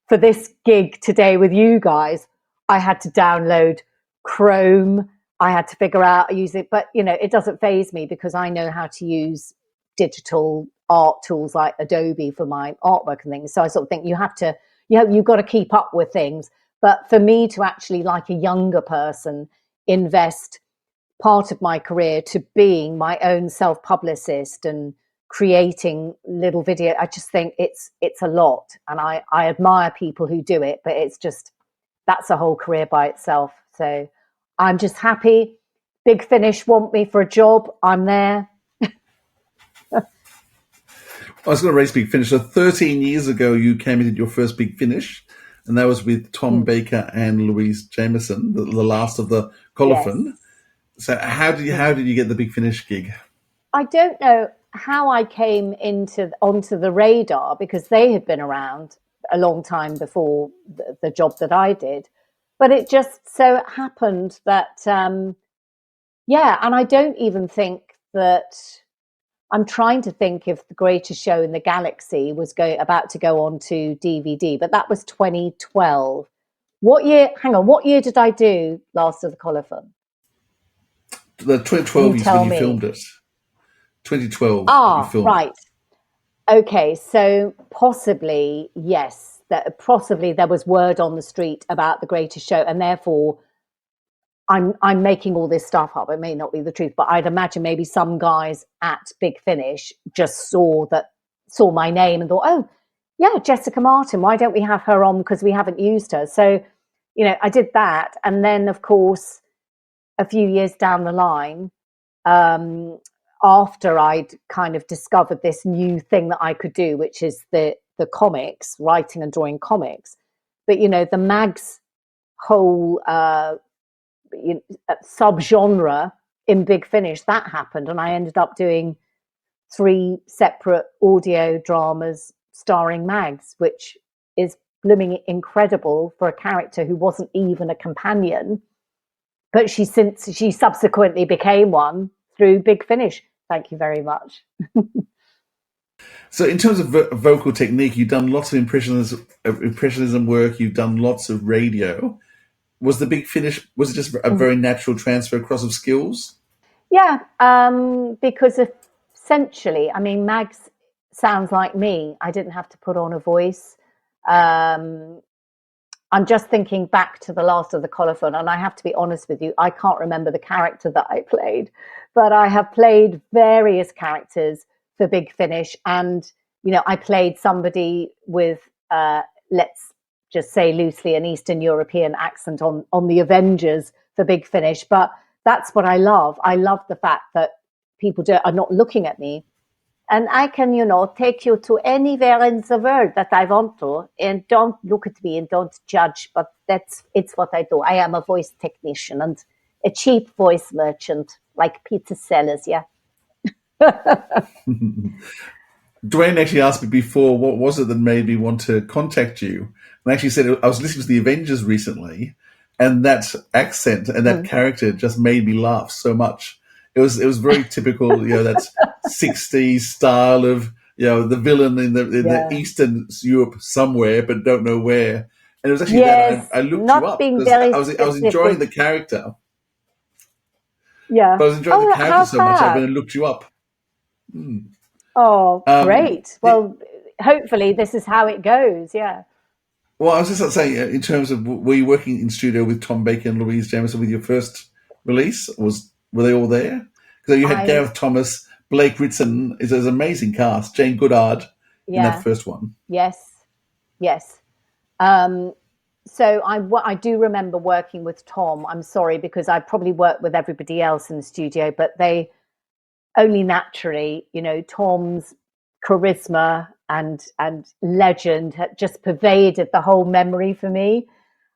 for this gig today with you guys, I had to download Chrome. I had to figure out use it, but it doesn't faze me because I know how to use digital art tools like Adobe for my artwork and things. So I sort of think you've got to keep up with things. But for me to actually, like a younger person, invest part of my career to being my own self-publicist and creating little video, I just think it's a lot. And I admire people who do it, but it's just, that's a whole career by itself. So I'm just happy. Big Finish want me for a job, I'm there. I was going to raise Big Finish. So 13 years ago, you came into your first Big Finish, and that was with Tom Baker and Louise Jameson, the last of the Colophon. Yes. So how did you get the Big Finish gig? I don't know how I came onto the radar, because they had been around a long time before the job that I did. But it just so happened that, yeah, and I don't even think that, I'm trying to think if The Greatest Show in the Galaxy was about to go on to DVD, but that was 2012. What year did I do Last of the Colophon? The 2012 is when you filmed it. 2012 you filmed Right. it. Okay, so possibly, yes, that possibly there was word on the street about The Greatest Show, and therefore I'm making all this stuff up. It may not be the truth, but I'd imagine maybe some guys at Big Finish just saw my name and thought, oh, yeah, Jessica Martin, why don't we have her on, because we haven't used her. So, I did that, and then of course a few years down the line, after I'd kind of discovered this new thing that I could do, which is the comics, writing and drawing comics. But, the Mags whole subgenre in Big Finish, that happened. And I ended up doing 3 separate audio dramas starring Mags, which is blooming incredible for a character who wasn't even a companion. But she subsequently became one through Big Finish. Thank you very much. So in terms of vocal technique, you've done lots of impressionism work, you've done lots of radio. Was the Big Finish, was it just a very natural transfer across of skills? Yeah, because essentially, I mean, Mags sounds like me. I didn't have to put on a voice. I'm just thinking back to the Last of the Colophon, and I have to be honest with you, I can't remember the character that I played, but I have played various characters for Big Finish, and I played somebody with, let's just say loosely, an Eastern European accent on the Avengers for Big Finish. But that's what I love. I love the fact that people are not looking at me. And I can, take you to anywhere in the world that I want to, and don't look at me and don't judge. But it's what I do. I am a voice technician and a cheap voice merchant, like Peter Sellers, yeah. Dwayne actually asked me before, what was it that made me want to contact you? And I actually said, I was listening to the Avengers recently, and that accent and that character just made me laugh so much. It was very typical, that 60s style of, the villain in the Eastern Europe somewhere, but don't know where. And it was actually that I looked you up because I was enjoying the character. Yeah. But I was enjoying the character so much, I went and looked you up. Oh, great. Well, hopefully this is how it goes, yeah. Well, I was just saying, in terms of, were you working in studio with Tom Baker and Louise Jameson with your first release? Were they all there? Because you had Gareth Thomas, Blake Ritson, is an amazing cast, Jane Goodard in that first one. Yes. So I do remember working with Tom. I'm sorry, because I probably worked with everybody else in the studio, but they only naturally, Tom's charisma and legend had just pervaded the whole memory for me.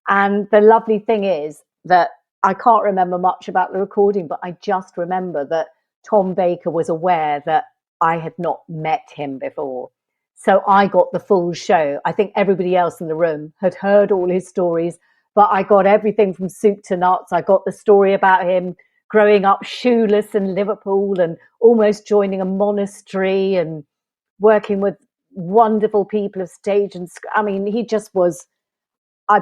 And the lovely thing is that I can't remember much about the recording, but I just remember that Tom Baker was aware that I had not met him before. So I got the full show. I think everybody else in the room had heard all his stories, but I got everything from soup to nuts. I got the story about him growing up shoeless in Liverpool and almost joining a monastery and working with wonderful people of stage. And I mean, he just was, I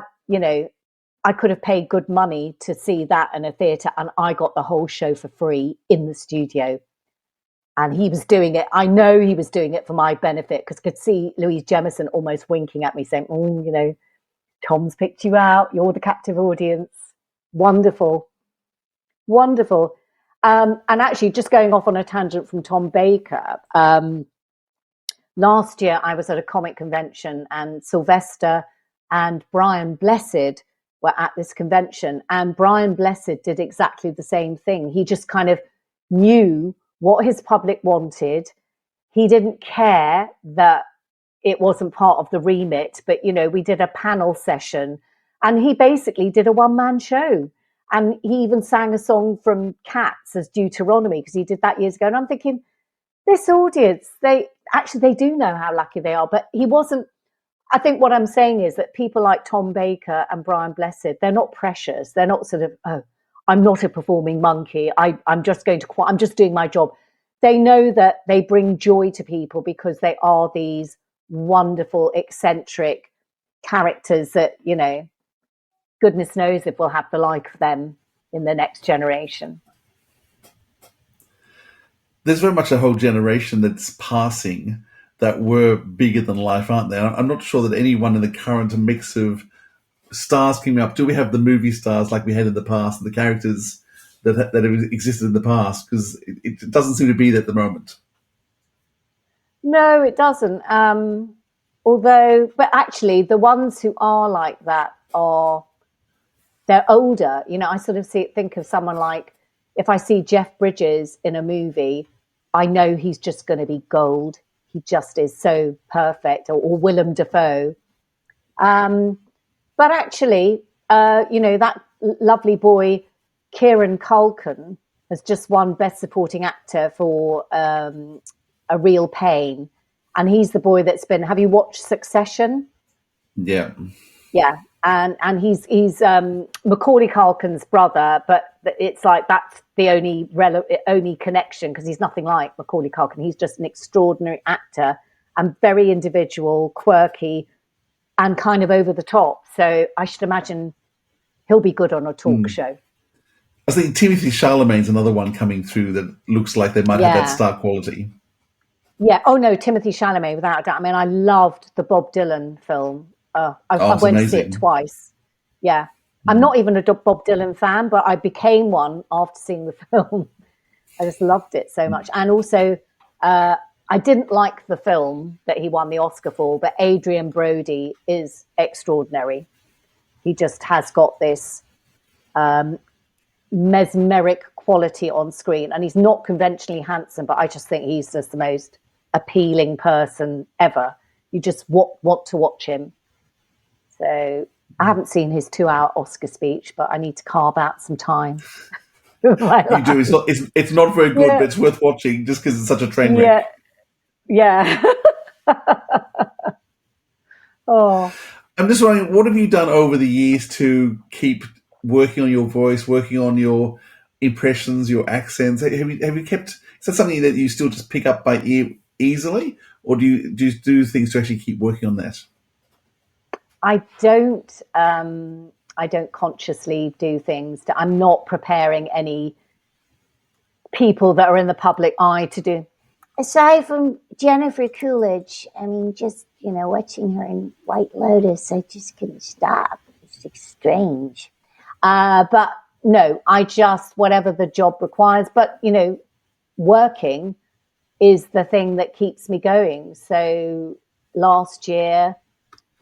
could have paid good money to see that in a theatre, and I got the whole show for free in the studio. And he was doing it. I know he was doing it for my benefit, because I could see Louise Jameson almost winking at me saying, Tom's picked you out. You're the captive audience. Wonderful. Wonderful. And actually, just going off on a tangent from Tom Baker, last year I was at a comic convention, and Sylvester and Brian Blessed were at this convention, and Brian Blessed did exactly the same thing. He just kind of knew what his public wanted. He didn't care that it wasn't part of the remit, but we did a panel session, and he basically did a one-man show. And he even sang a song from Cats as Deuteronomy, because he did that years ago. And I'm thinking, this audience, they do know how lucky they are. But he wasn't. I think what I'm saying is that people like Tom Baker and Brian Blessed, they're not precious. They're not sort of, oh, I'm not a performing monkey. I'm just doing my job. They know that they bring joy to people because they are these wonderful, eccentric characters that, you know, goodness knows if we'll have the like of them in the next generation. There's very much a whole generation that's passing that were bigger than life, aren't there? I'm not sure that anyone in the current mix of stars coming up, do we have the movie stars like we had in the past, and the characters that have existed in the past? Because it doesn't seem to be that at the moment. No, it doesn't. But actually, the ones who are like that they're older. You know, I sort of think of someone like, if I see Jeff Bridges in a movie, I know he's just going to be gold. He just is so perfect. Or Willem Dafoe. But actually, you know, that lovely boy, Kieran Culkin, has just won Best Supporting Actor for A Real Pain. And he's the boy that's been... Have you watched Succession? Yeah. Yeah. And he's Macaulay Culkin's brother, but it's like that's the only connection, because he's nothing like Macaulay Culkin. He's just an extraordinary actor and very individual, quirky, and kind of over the top. So I should imagine he'll be good on a talk show. I think Timothy Chalamet's another one coming through that looks like they might have that star quality. Yeah. Oh no, Timothy Chalamet, without a doubt. I mean, I loved the Bob Dylan film. I went to see it twice. Yeah. I'm not even a Bob Dylan fan, but I became one after seeing the film. I just loved it so much. And also, I didn't like the film that he won the Oscar for, but Adrian Brody is extraordinary. He just has got this mesmeric quality on screen, and he's not conventionally handsome, but I just think he's just the most appealing person ever. You just want to watch him. So I haven't seen his 2-hour Oscar speech, but I need to carve out some time. You do. It's not very good, but it's worth watching just because it's such a train wreck. Yeah. Oh. I'm just wondering, what have you done over the years to keep working on your voice, working on your impressions, your accents? Have you kept? Is that something that you still just pick up by ear easily, or do you do things to actually keep working on that? I don't consciously do things. I'm not preparing any people that are in the public eye to do. Aside from Jennifer Coolidge, I mean, just, you know, watching her in White Lotus, I just couldn't stop. It's like strange. But no, I just, whatever the job requires. But, you know, working is the thing that keeps me going. So last year,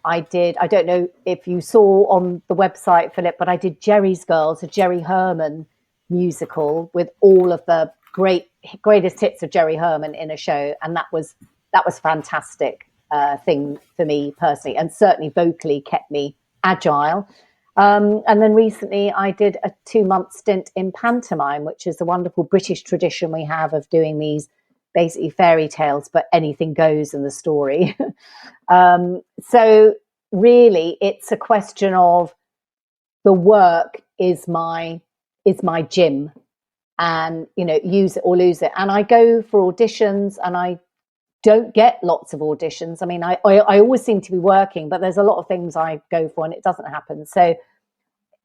I don't know if you saw on the website, Philip, but I did Jerry's Girls, a Jerry Herman musical with all of the greatest hits of Jerry Herman in a show. And that was fantastic thing for me personally, and certainly vocally kept me agile. And then recently I did a 2-month stint in pantomime, which is the wonderful British tradition we have of doing these basically fairy tales, but anything goes in the story. So really it's a question of the work is my gym, and, you know, use it or lose it. And I go for auditions and I don't get lots of auditions. I mean, I always seem to be working, but there's a lot of things I go for and it doesn't happen. So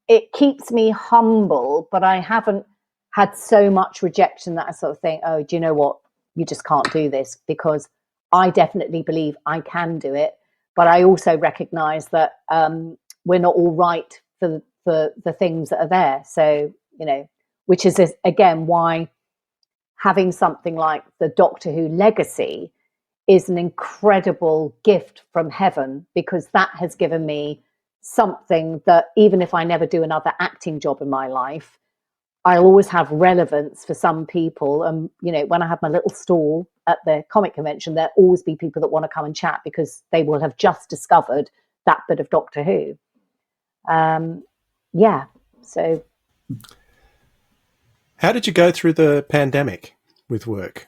it keeps me humble, but I haven't had so much rejection that I sort of think, oh, do you know what? You just can't do this, because I definitely believe I can do it. But I also recognize that we're not all right for the things that are there. So, you know, which is, again, why having something like the Doctor Who legacy is an incredible gift from heaven, because that has given me something that even if I never do another acting job in my life, I'll always have relevance for some people. And, you know, when I have my little stall at the comic convention, there'll always be people that want to come and chat because they will have just discovered that bit of Doctor Who. Yeah. So How did you go through the pandemic with work?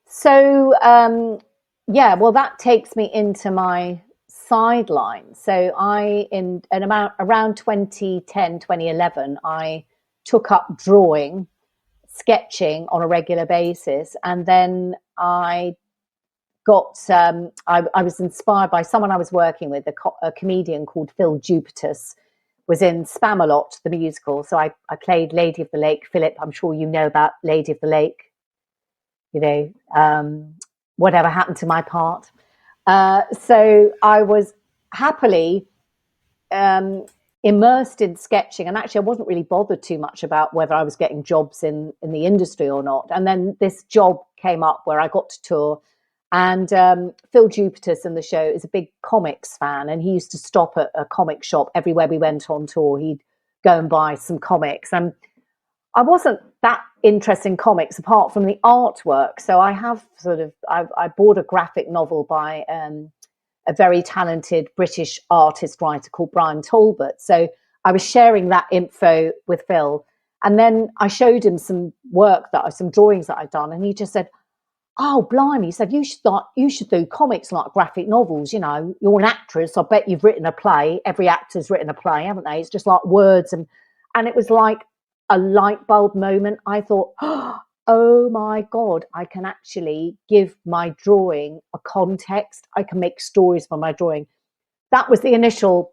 So, well, that takes me into my sideline. So around 2010, 2011, I took up drawing, sketching on a regular basis. And then I was inspired by someone I was working with, a comedian called Phil Jupitus, was in Spamalot, the musical. So I played Lady of the Lake. Philip, I'm sure you know about Lady of the Lake. Whatever happened to my part. So I was happily immersed in sketching, and actually I wasn't really bothered too much about whether I was getting jobs in the industry or not. And then this job came up where I got to tour, and Phil Jupitus in the show is a big comics fan, and he used to stop at a comic shop everywhere we went on tour. He'd go and buy some comics, and I wasn't that interested in comics apart from the artwork. So I have I bought a graphic novel by a very talented British artist writer called Brian Talbot. So I was sharing that info with Phil. And then I showed him some drawings that I'd done. And he just said, "Oh, blimey," he said, you should do comics like graphic novels. You know, you're an actress. I bet you've written a play. Every actor's written a play, haven't they? It's just like words. And it was like a light bulb moment. I thought, oh my God, I can actually give my drawing a context. I can make stories from my drawing. That was the initial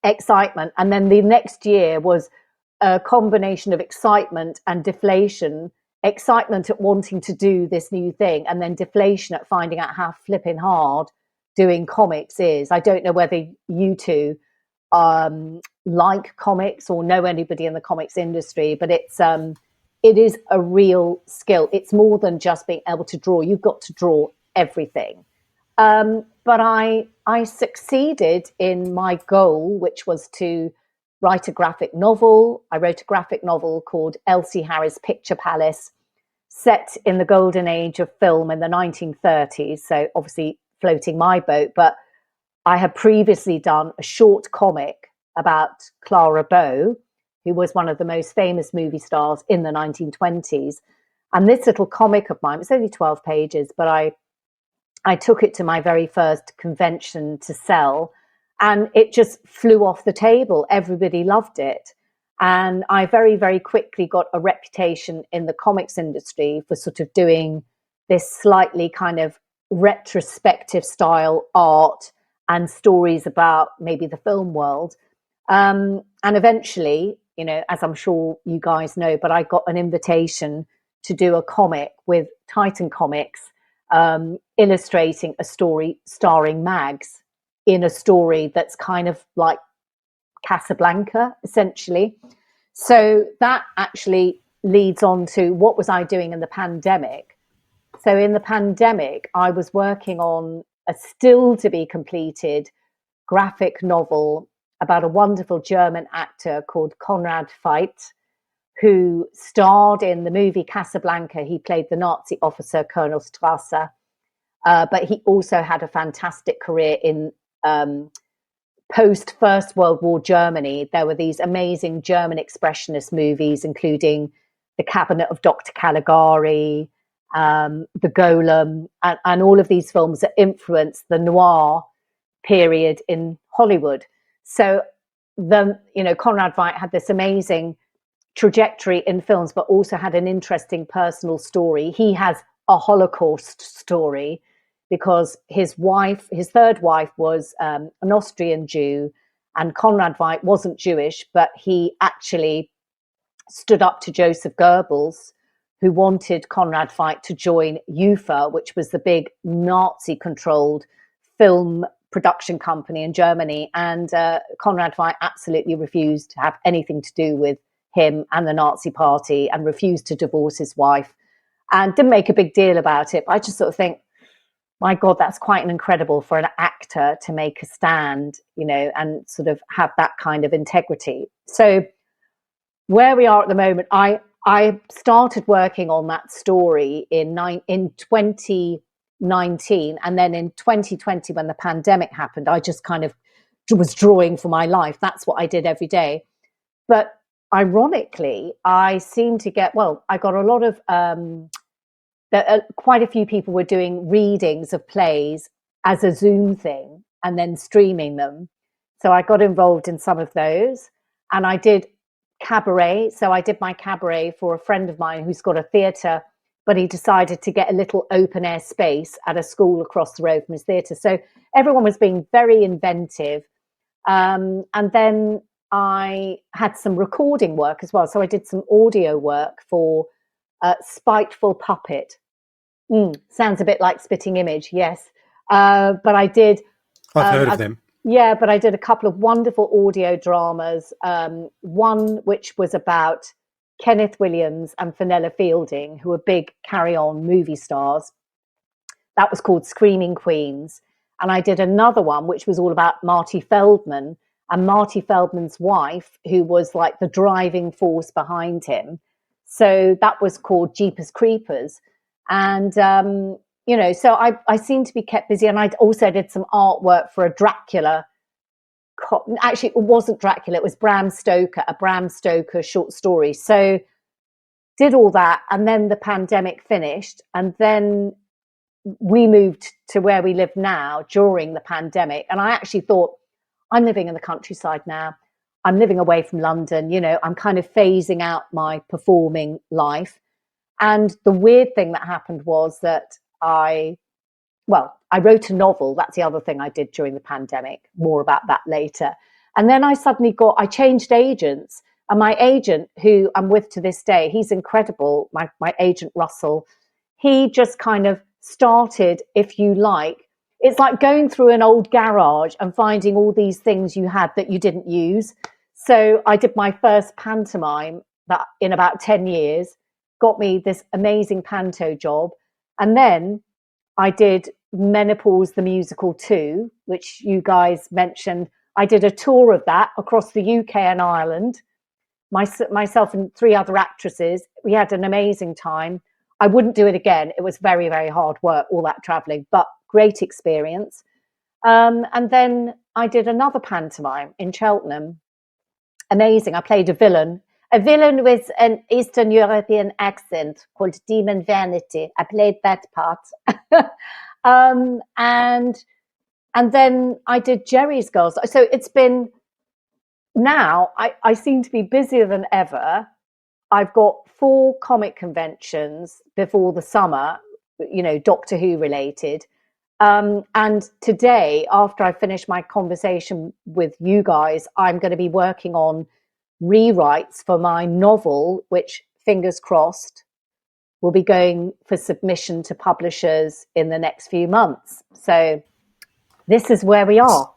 excitement. And then the next year was a combination of excitement and deflation. Excitement at wanting to do this new thing, and then deflation at finding out how flipping hard doing comics is. I don't know whether you two like comics or know anybody in the comics industry, but it is a real skill. It's more than just being able to draw. You've got to draw everything. But I succeeded in my goal, which was to write a graphic novel. I wrote a graphic novel called Elsie Harris' Picture Palace, set in the golden age of film in the 1930s. So obviously floating my boat, but I had previously done a short comic about Clara Bow, who was one of the most famous movie stars in the 1920s. And this little comic of mine, it's only 12 pages, but I took it to my very first convention to sell, and it just flew off the table. Everybody loved it. And I very, very quickly got a reputation in the comics industry for sort of doing this slightly kind of retrospective style art and stories about maybe the film world. And eventually, you know, as I'm sure you guys know, but I got an invitation to do a comic with Titan Comics, illustrating a story starring Mags in a story that's kind of like Casablanca, essentially. So that actually leads on to what was I doing in the pandemic. So in the pandemic, I was working on a still to be completed graphic novel about a wonderful German actor called Konrad Veidt, who starred in the movie Casablanca. He played the Nazi officer Colonel Strasser, but he also had a fantastic career in post First World War Germany. There were these amazing German expressionist movies, including The Cabinet of Dr. Caligari, The Golem, and all of these films that influenced the noir period in Hollywood. So Konrad Veidt had this amazing trajectory in films, but also had an interesting personal story. He has a Holocaust story because his third wife was an Austrian Jew, and Konrad Veidt wasn't Jewish, but he actually stood up to Joseph Goebbels, who wanted Konrad Veidt to join UFA, which was the big Nazi-controlled film production company in Germany. And Konrad Veidt absolutely refused to have anything to do with him and the Nazi party, and refused to divorce his wife, and didn't make a big deal about it. But I just sort of think, my God, that's quite incredible for an actor to make a stand, you know, and sort of have that kind of integrity. So where we are at the moment, I started working on that story in 2019, and then in 2020, when the pandemic happened, I just kind of was drawing for my life. That's what I did every day. But ironically, I seem to get, well, I got a lot of, quite a few people were doing readings of plays as a Zoom thing and then streaming them. So I got involved in some of those, and I did cabaret. So I did my cabaret for a friend of mine who's got a theatre, but he decided to get a little open air space at a school across the road from his theatre. So everyone was being very inventive. And then I had some recording work as well. So I did some audio work for Spiteful Puppet. Sounds a bit like Spitting Image, yes. But I did. I've heard of them. Yeah, but I did a couple of wonderful audio dramas. One which was about Kenneth Williams and Fenella Fielding, who were big Carry On movie stars. That was called Screaming Queens. And I did another one which was all about Marty Feldman and Marty Feldman's wife, who was like the driving force behind him. So that was called Jeepers Creepers. And, you know, so I seem to be kept busy. And I also did some artwork for a Dracula. Actually, it wasn't Dracula. It was Bram Stoker, a Bram Stoker short story. So did all that. And then the pandemic finished. And then we moved to where we live now during the pandemic. And I actually thought, I'm living in the countryside now. I'm living away from London. You know, I'm kind of phasing out my performing life. And the weird thing that happened was that I wrote a novel. That's the other thing I did during the pandemic. More about that later. And then I changed agents. And my agent, who I'm with to this day, he's incredible. My agent, Russell, he just kind of started, if you like, it's like going through an old garage and finding all these things you had that you didn't use. So I did my first pantomime that in about 10 years, got me this amazing panto job. And then I did Menopause the Musical 2, which you guys mentioned. I did a tour of that across the UK and Ireland. Myself and 3 other actresses. We had an amazing time. I wouldn't do it again. It was very, very hard work, all that traveling, but great experience. And then I did another pantomime in Cheltenham. Amazing. I played a villain with an Eastern European accent called Demon Vanity. I played that part. And then I did Jerry's Girls. So it's been, now I seem to be busier than ever. I've got 4 comic conventions before the summer, you know, Doctor Who related. And today, after I finish my conversation with you guys, I'm going to be working on rewrites for my novel, which, fingers crossed, will be going for submission to publishers in the next few months. So this is where we are.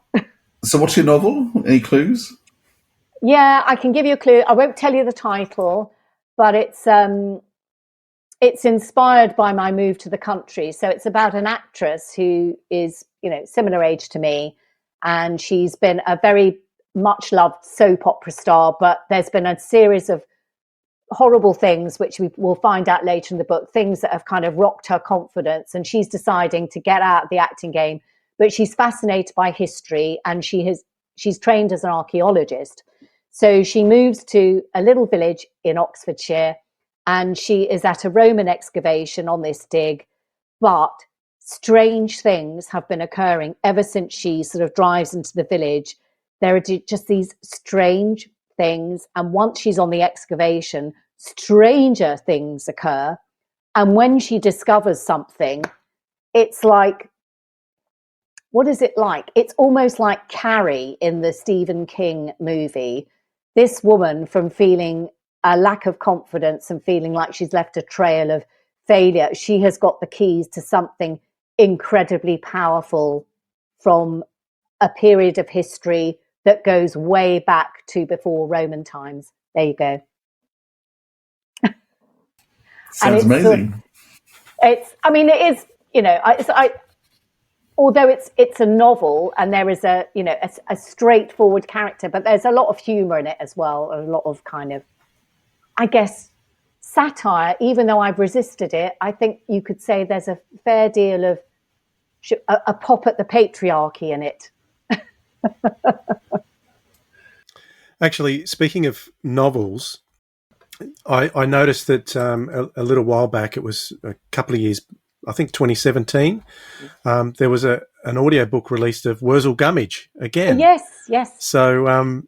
So what's your novel? Any clues? Yeah, I can give you a clue. I won't tell you the title, but it's inspired by my move to the country. So it's about an actress who is, you know, similar age to me, and she's been a very much loved soap opera star, but there's been a series of horrible things, which we will find out later in the book, things that have kind of rocked her confidence, and she's deciding to get out of the acting game. But she's fascinated by history, and she's trained as an archaeologist. So she moves to a little village in Oxfordshire, and she is at a Roman excavation on this dig, but strange things have been occurring ever since she sort of drives into the village. There are just these strange things, and once she's on the excavation, stranger things occur. And when she discovers something, it's like, what is it like? It's almost like Carrie in the Stephen King movie. This woman, from feeling a lack of confidence and feeling like she's left a trail of failure, she has got the keys to something incredibly powerful from a period of history that goes way back to before Roman times. There you go. Sounds amazing. It is, you know, although it's a novel and there is a straightforward character, but there's a lot of humor in it as well, a lot of kind of, I guess, satire. Even though I've resisted it, I think you could say there's a fair deal of a pop at the patriarchy in it. Actually, speaking of novels, I noticed that a little while back, it was a couple of years, I think 2017, there was an audiobook released of Wurzel Gummidge again. Yes. So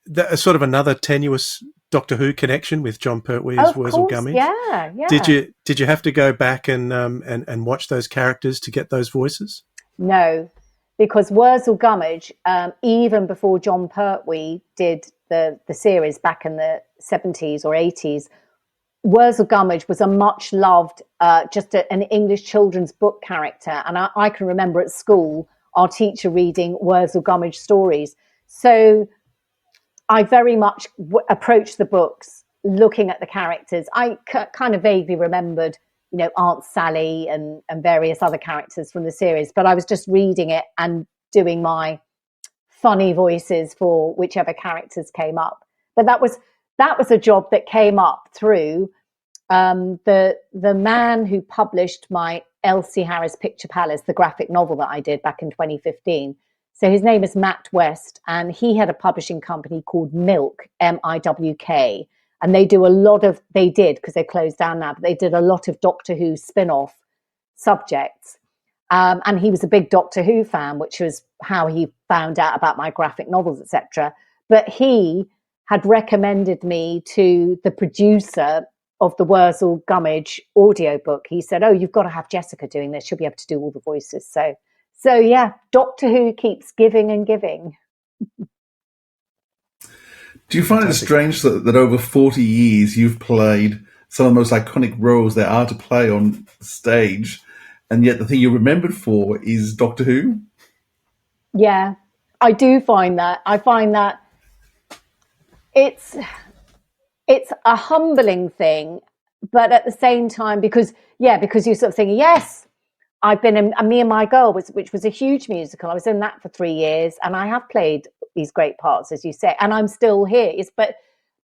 that sort of another tenuous Doctor Who connection with John Pertwee's Wurzel Gummidge. Yeah. Did you have to go back and watch those characters to get those voices? No, because Wurzel Gummidge, even before John Pertwee did the series back in the 70s or 80s, Wurzel Gummidge was a much loved, an English children's book character. And I can remember at school, our teacher reading Wurzel Gummidge stories. So I very much approached the books looking at the characters. I kind of vaguely remembered, Aunt Sally and various other characters from the series, but I was just reading it and doing my funny voices for whichever characters came up. But that was a job that came up through the man who published my Elsie Harris Picture Palace, the graphic novel that I did back in 2015. So his name is Matt West, and he had a publishing company called Milk, MIWK. And they did, because they closed down now, but they did a lot of Doctor Who spin-off subjects. And he was a big Doctor Who fan, which was how he found out about my graphic novels, etc. But he had recommended me to the producer of the Wurzel Gummidge audiobook. He said, you've got to have Jessica doing this. She'll be able to do all the voices. So yeah, Doctor Who keeps giving and giving. Do you find it strange that over 40 years you've played some of the most iconic roles there are to play on stage, and yet the thing you're remembered for is Doctor Who? Yeah, I do find that. I find that it's a humbling thing, but at the same time, because you're sort of thinking, yes, I've been in Me and My Girl, which was a huge musical. I was in that for 3 years, and I have played these great parts, as you say, and I'm still here. But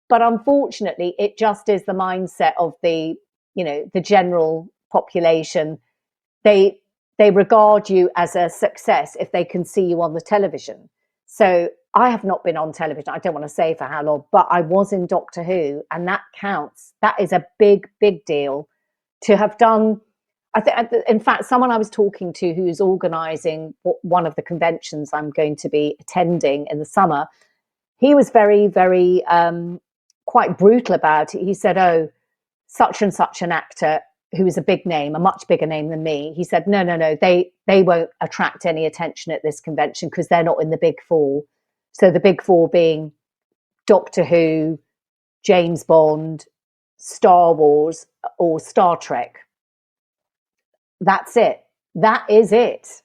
unfortunately, it just is the mindset of the general population. They regard you as a success if they can see you on the television. So I have not been on television. I don't want to say for how long, but I was in Doctor Who, and that counts. That is a big, big deal to have done. In fact, someone I was talking to who's organising one of the conventions I'm going to be attending in the summer, he was very, very quite brutal about it. He said, such and such an actor who is a big name, a much bigger name than me, he said, no, they won't attract any attention at this convention because they're not in the big four. So the big four being Doctor Who, James Bond, Star Wars, or Star Trek. That's it. That is it.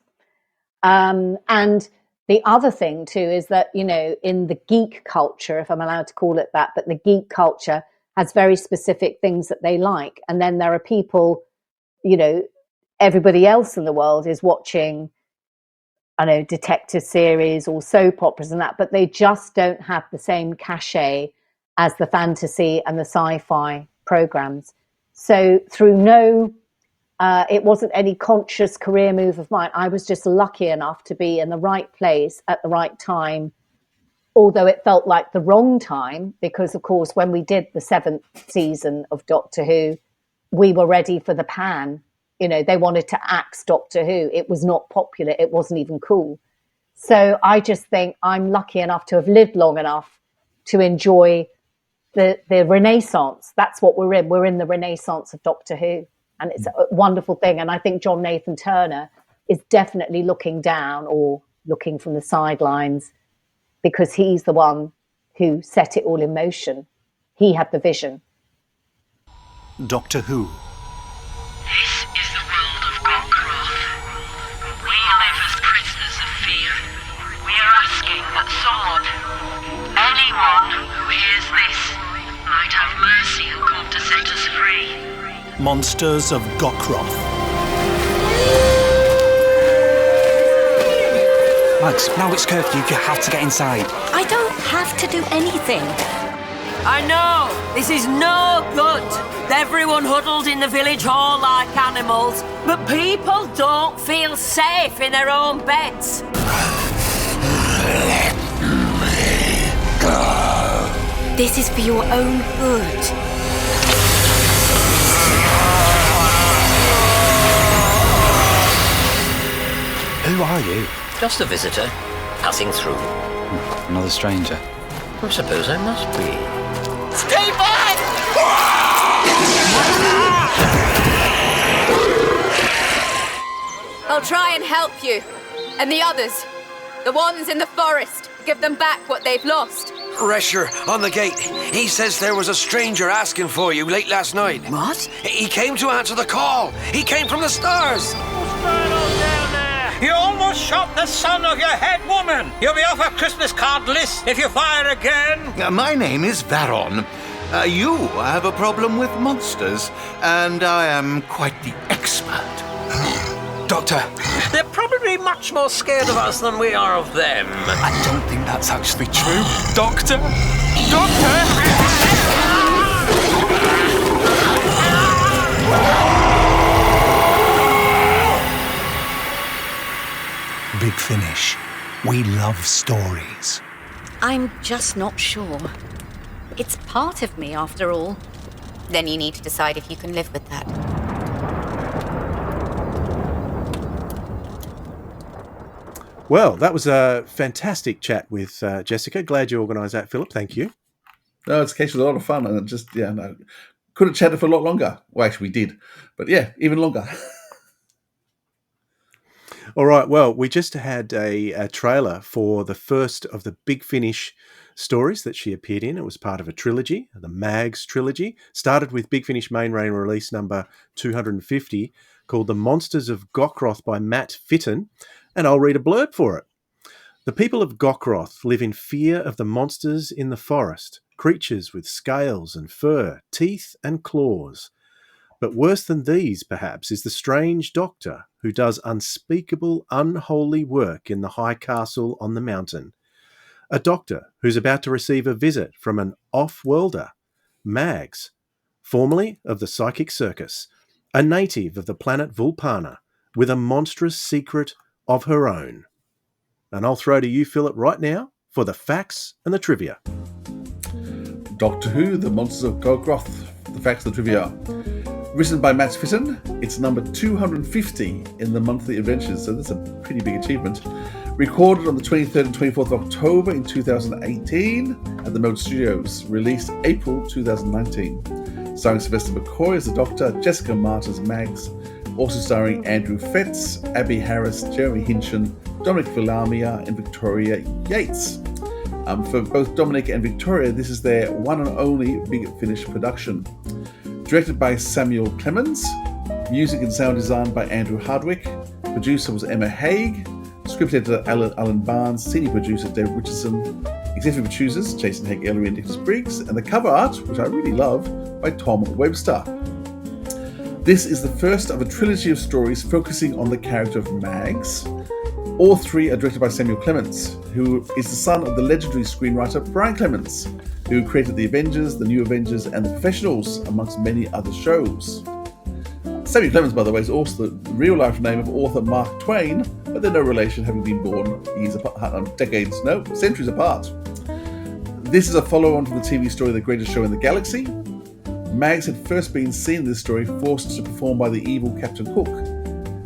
And the other thing too is that, in the geek culture, if I'm allowed to call it that, but the geek culture has very specific things that they like. And then there are people, everybody else in the world is watching, detective series or soap operas and that, but they just don't have the same cachet as the fantasy and the sci-fi programs. So through it wasn't any conscious career move of mine. I was just lucky enough to be in the right place at the right time, although it felt like the wrong time, because, of course, when we did the 7th season of Doctor Who, we were ready for the pan. They wanted to axe Doctor Who. It was not popular. It wasn't even cool. So I just think I'm lucky enough to have lived long enough to enjoy the Renaissance. That's what we're in. We're in the Renaissance of Doctor Who. And it's a wonderful thing. And I think John Nathan Turner is definitely looking down or looking from the sidelines, because he's the one who set it all in motion. He had the vision. Doctor Who. This is the world of Gawkroth. We live as prisoners of fear. We are asking that someone, anyone who hears this, might have mercy and come to set us free. Monsters of Gawkroth. Max, now it's curfew, you have to get inside. I don't have to do anything. I know, this is no good. Everyone huddled in the village hall like animals, but people don't feel safe in their own beds. Let me This is for your own good. Who are you? Just a visitor, passing through. Another stranger. I suppose I must be. Stay back! I'll try and help you. And the others, the ones in the forest, give them back what they've lost. Resher, on the gate. He says there was a stranger asking for you late last night. What? He came to answer the call. He came from the stars. What's going on down there? You almost shot the son of your head woman. You'll be off a Christmas card list if you fire again. My name is Varon. You have a problem with monsters, and I am quite the expert. Doctor. They're probably much more scared of us than we are of them. I don't think that's actually true. Doctor? Doctor? Big Finish. We love stories. I'm just not sure. It's part of me, after all. Then you need to decide if you can live with that. Well, that was a fantastic chat with Jessica. Glad you organised that, Philip. Thank you. No, it's actually a lot of fun, and could have chatted for a lot longer. Well, actually, we did, but yeah, even longer. All right. Well, we just had a trailer for the first of the Big Finish stories that she appeared in. It was part of a trilogy, the Mags trilogy. Started with Big Finish main reign release number 250, called The Monsters of Gawkroth by Matt Fitton. And I'll read a blurb for it. The people of Gawkroth live in fear of the monsters in the forest, creatures with scales and fur, teeth and claws. But worse than these, perhaps, is the strange doctor who does unspeakable, unholy work in the high castle on the mountain. A doctor who's about to receive a visit from an off-worlder, Mags, formerly of the Psychic Circus, a native of the planet Vulpana, with a monstrous secret of her own. And I'll throw to you, Philip, right now for the facts and the trivia. Doctor Who, The Monsters of Gawkroth, the facts and the trivia. Written by Matt Fitton, it's number 250 in the monthly adventures, so that's a pretty big achievement. Recorded on the 23rd and 24th of October in 2018 at the Mode Studios. Released April 2019. Starring Sylvester McCoy as the Doctor, Jessica Martin as Mags, also starring Andrew Fetz, Abby Harris, Jeremy Hinchin, Dominic Villamia, and Victoria Yates. For both Dominic and Victoria, this is their one and only Big Finish production. Directed by Samuel Clemens, music and sound design by Andrew Hardwick, producer was Emma Haig, script editor Alan Barnes, senior producer David Richardson, executive producers Jason Haig Ellery and Nicholas Briggs, and the cover art, which I really love, by Tom Webster. This is the first of a trilogy of stories focusing on the character of Mags. All three are directed by Samuel Clemens, who is the son of the legendary screenwriter Brian Clemens, who created The Avengers, The New Avengers, and The Professionals, amongst many other shows. Samuel Clemens, by the way, is also the real-life name of author Mark Twain, but they're no relation, having been born centuries apart. This is a follow-on from the TV story The Greatest Show in the Galaxy. Mags had first been seen in this story forced to perform by the evil Captain Hook.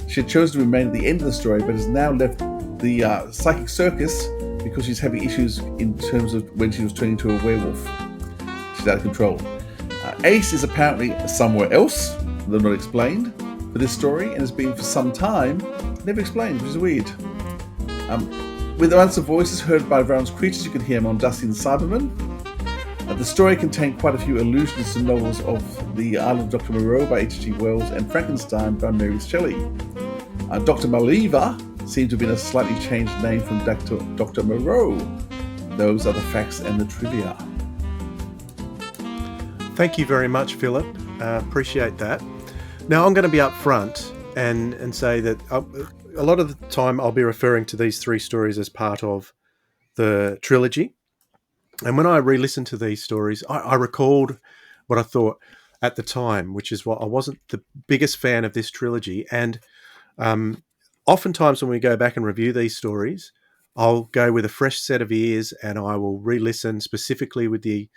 She had chosen to remain at the end of the story, but has now left the Psychic Circus because she's having issues in terms of when she was turning into a werewolf. She's out of control. Ace is apparently somewhere else, though not explained, for this story, and has been for some time never explained, which is weird. With the answer voices heard by Varon's creatures, you can hear him on Dusty and Cyberman. The story contained quite a few allusions to novels of The Island of Dr. Moreau by H.G. Wells and Frankenstein by Mary Shelley. Dr. Maliva seemed to have been a slightly changed name from Dr. Moreau. Those are the facts and the trivia. Thank you very much, Philip. Appreciate that. Now, I'm going to be up front and say that a lot of the time I'll be referring to these three stories as part of the trilogy. And when I re-listened to these stories, I recalled what I thought at the time, which is what I wasn't the biggest fan of this trilogy. And oftentimes when we go back and review these stories, I'll go with a fresh set of ears and I will re-listen specifically with the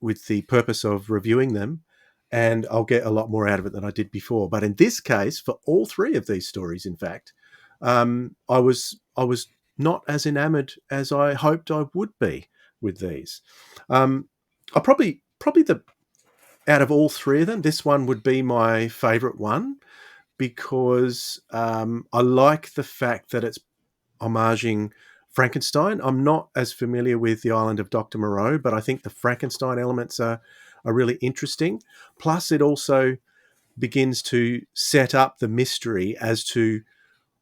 with the purpose of reviewing them, and I'll get a lot more out of it than I did before. But in this case, for all three of these stories, in fact, I was not as enamored as I hoped I would be with these. I probably out of all three of them, this one would be my favourite one, because I like the fact that it's homaging Frankenstein. I'm not as familiar with the Island of Dr. Moreau, but I think the Frankenstein elements are really interesting. Plus, it also begins to set up the mystery as to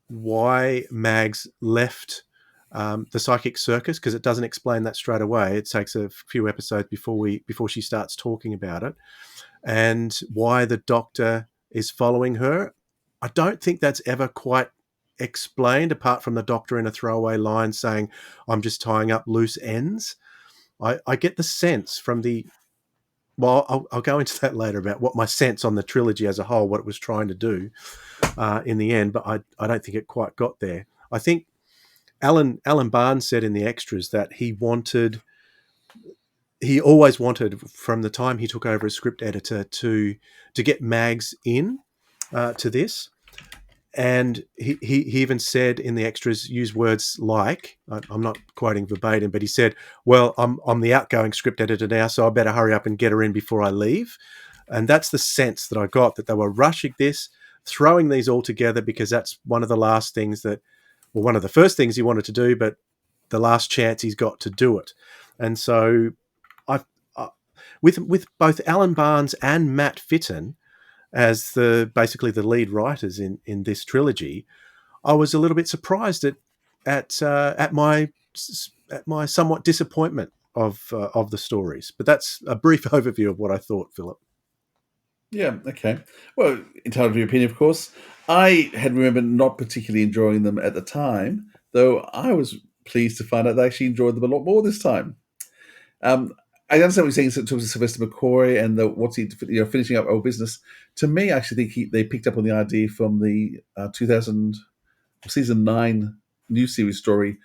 why Mags left the psychic circus, because it doesn't explain that straight away. It takes a few episodes before she starts talking about it, and why the Doctor is following her. I don't think that's ever quite explained, apart from the Doctor in a throwaway line saying, "I'm just tying up loose ends." I get the sense from the... Well, I'll go into that later about what my sense on the trilogy as a whole, what it was trying to do in the end, but I don't think it quite got there. I think Alan Barnes said in the extras that he always wanted, from the time he took over as script editor, to get Mags in to this. And he even said in the extras, use words like, I'm not quoting verbatim, but he said, well, I'm the outgoing script editor now, so I better hurry up and get her in before I leave. And that's the sense that I got, that they were rushing this, throwing these all together, because that's one of the last things that, well, one of the first things he wanted to do, but the last chance he's got to do it. And so with both Alan Barnes and Matt Fitton as basically the lead writers in this trilogy, I was a little bit surprised at my somewhat disappointment of the stories. But that's a brief overview of what I thought, Philip. Yeah, okay. Well, entirely your opinion, of course. I had remembered not particularly enjoying them at the time, though I was pleased to find out that I actually enjoyed them a lot more this time. I understand what you're saying in terms of Sylvester McCoy and what's he finishing up Old Business. To me, I actually think they picked up on the idea from the 2000 season 9 new series story,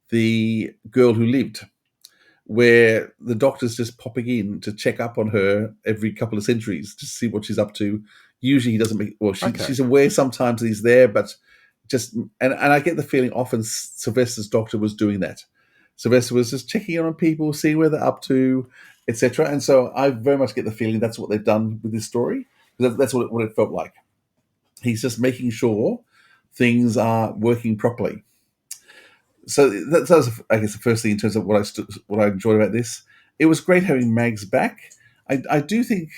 The Girl Who Lived, where the Doctor's just popping in to check up on her every couple of centuries to see what she's up to. Usually he doesn't make... Well, she's aware sometimes that he's there, but just... And I get the feeling often Sylvester's Doctor was doing that. Sylvester was just checking in on people, seeing where they're up to, etc. And so I very much get the feeling that's what they've done with this story. That's what it felt like. He's just making sure things are working properly. So that was, I guess, the first thing in terms of what I enjoyed about this. It was great having Mags back. I do think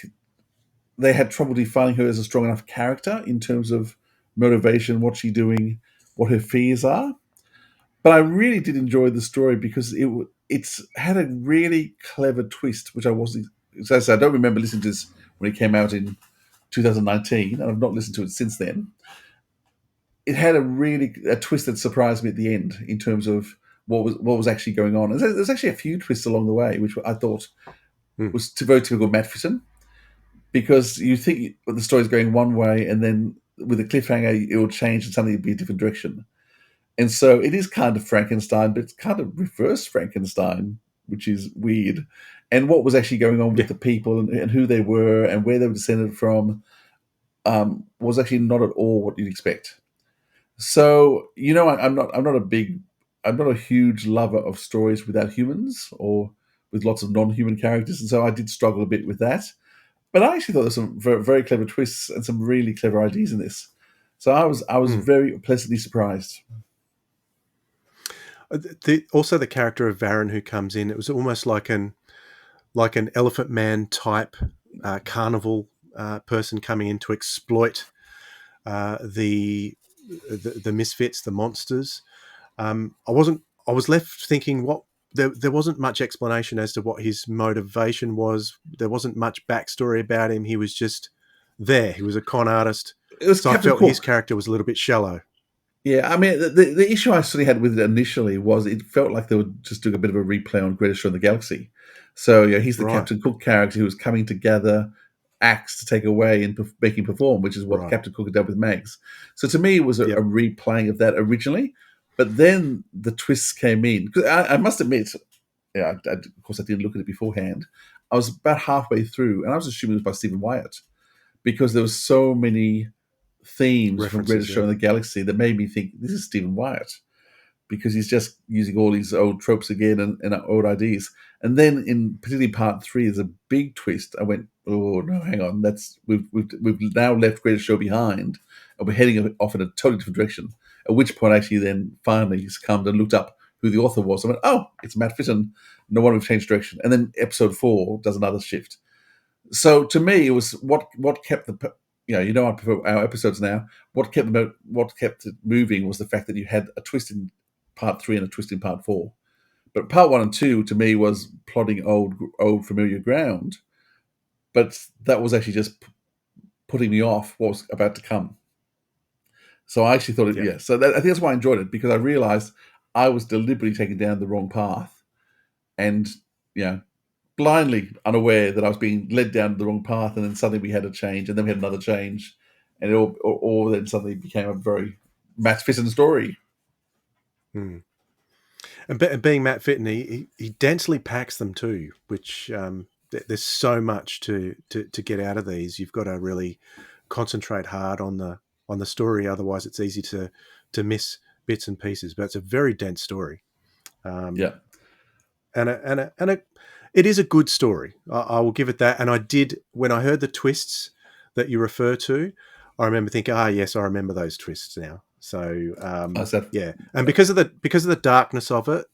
they had trouble defining her as a strong enough character in terms of motivation, what's she doing, what her fears are. But I really did enjoy the story because it's had a really clever twist, which I wasn't... As I said, I don't remember listening to this when it came out in 2019, and I've not listened to it since then. It had a twist that surprised me at the end in terms of what was actually going on. And there's actually a few twists along the way, which I thought was very typical Matt Fitton, because you think the story's going one way, and then with a cliffhanger, it will change and suddenly it'll be a different direction. And so it is kind of Frankenstein, but it's kind of reverse Frankenstein, which is weird. And what was actually going on with the people and who they were and where they were descended from was actually not at all what you'd expect. So, I'm not a huge lover of stories without humans or with lots of non-human characters, and so I did struggle a bit with that. But I actually thought there were some very, very clever twists and some really clever ideas in this. So I was very pleasantly surprised. Also, the character of Varan who comes in, it was almost like an Elephant Man type carnival person coming in to exploit the misfits, the monsters. I was left thinking there wasn't much explanation as to what his motivation was. There wasn't much backstory about him. He was just there. He was a con artist. So I felt his character was a little bit shallow. Yeah, I mean, the issue I sort of had with it initially was it felt like they were just doing a bit of a replay on Greatest Show in the Galaxy. So he's the Captain Cook character who was coming to gather acts to take away and make him perform, which is what Captain Cook had done with Mags. So to me, it was a replaying of that originally, but then the twists came in. Because I must admit, of course I didn't look at it beforehand, I was about halfway through, and I was assuming it was by Stephen Wyatt, because there were so many themes from Greatest Show in the Galaxy that made me think this is Stephen Wyatt, because he's just using all these old tropes again and old ideas. And then in particularly part 3, there's a big twist. I went, oh no, hang on, we've now left Greatest Show behind, and we're heading off in a totally different direction. At which point, I actually then finally succumbed and looked up who the author was. I went, oh, it's Matt Fitton. No wonder we've changed direction. And then episode 4 does another shift. So to me, it was what kept the, I prefer our episodes now. What kept it moving was the fact that you had a twist in part 3 and a twist in part 4. But part 1 and 2 to me was plodding old familiar ground. But that was actually just putting me off what was about to come. So I actually thought So I think that's why I enjoyed it, because I realized I was deliberately taken down the wrong path, and blindly unaware that I was being led down the wrong path, and then suddenly we had a change, and then we had another change, and it all then suddenly became a very Matt Fitton story. And being Matt Fitton, he densely packs them too, which there's so much to get out of these. You've got to really concentrate hard on the story, otherwise it's easy to miss bits and pieces. But it's a very dense story. And it is a good story. I will give it that. And I did, when I heard the twists that you refer to, I remember thinking, yes, I remember those twists now. So and because of the darkness of it,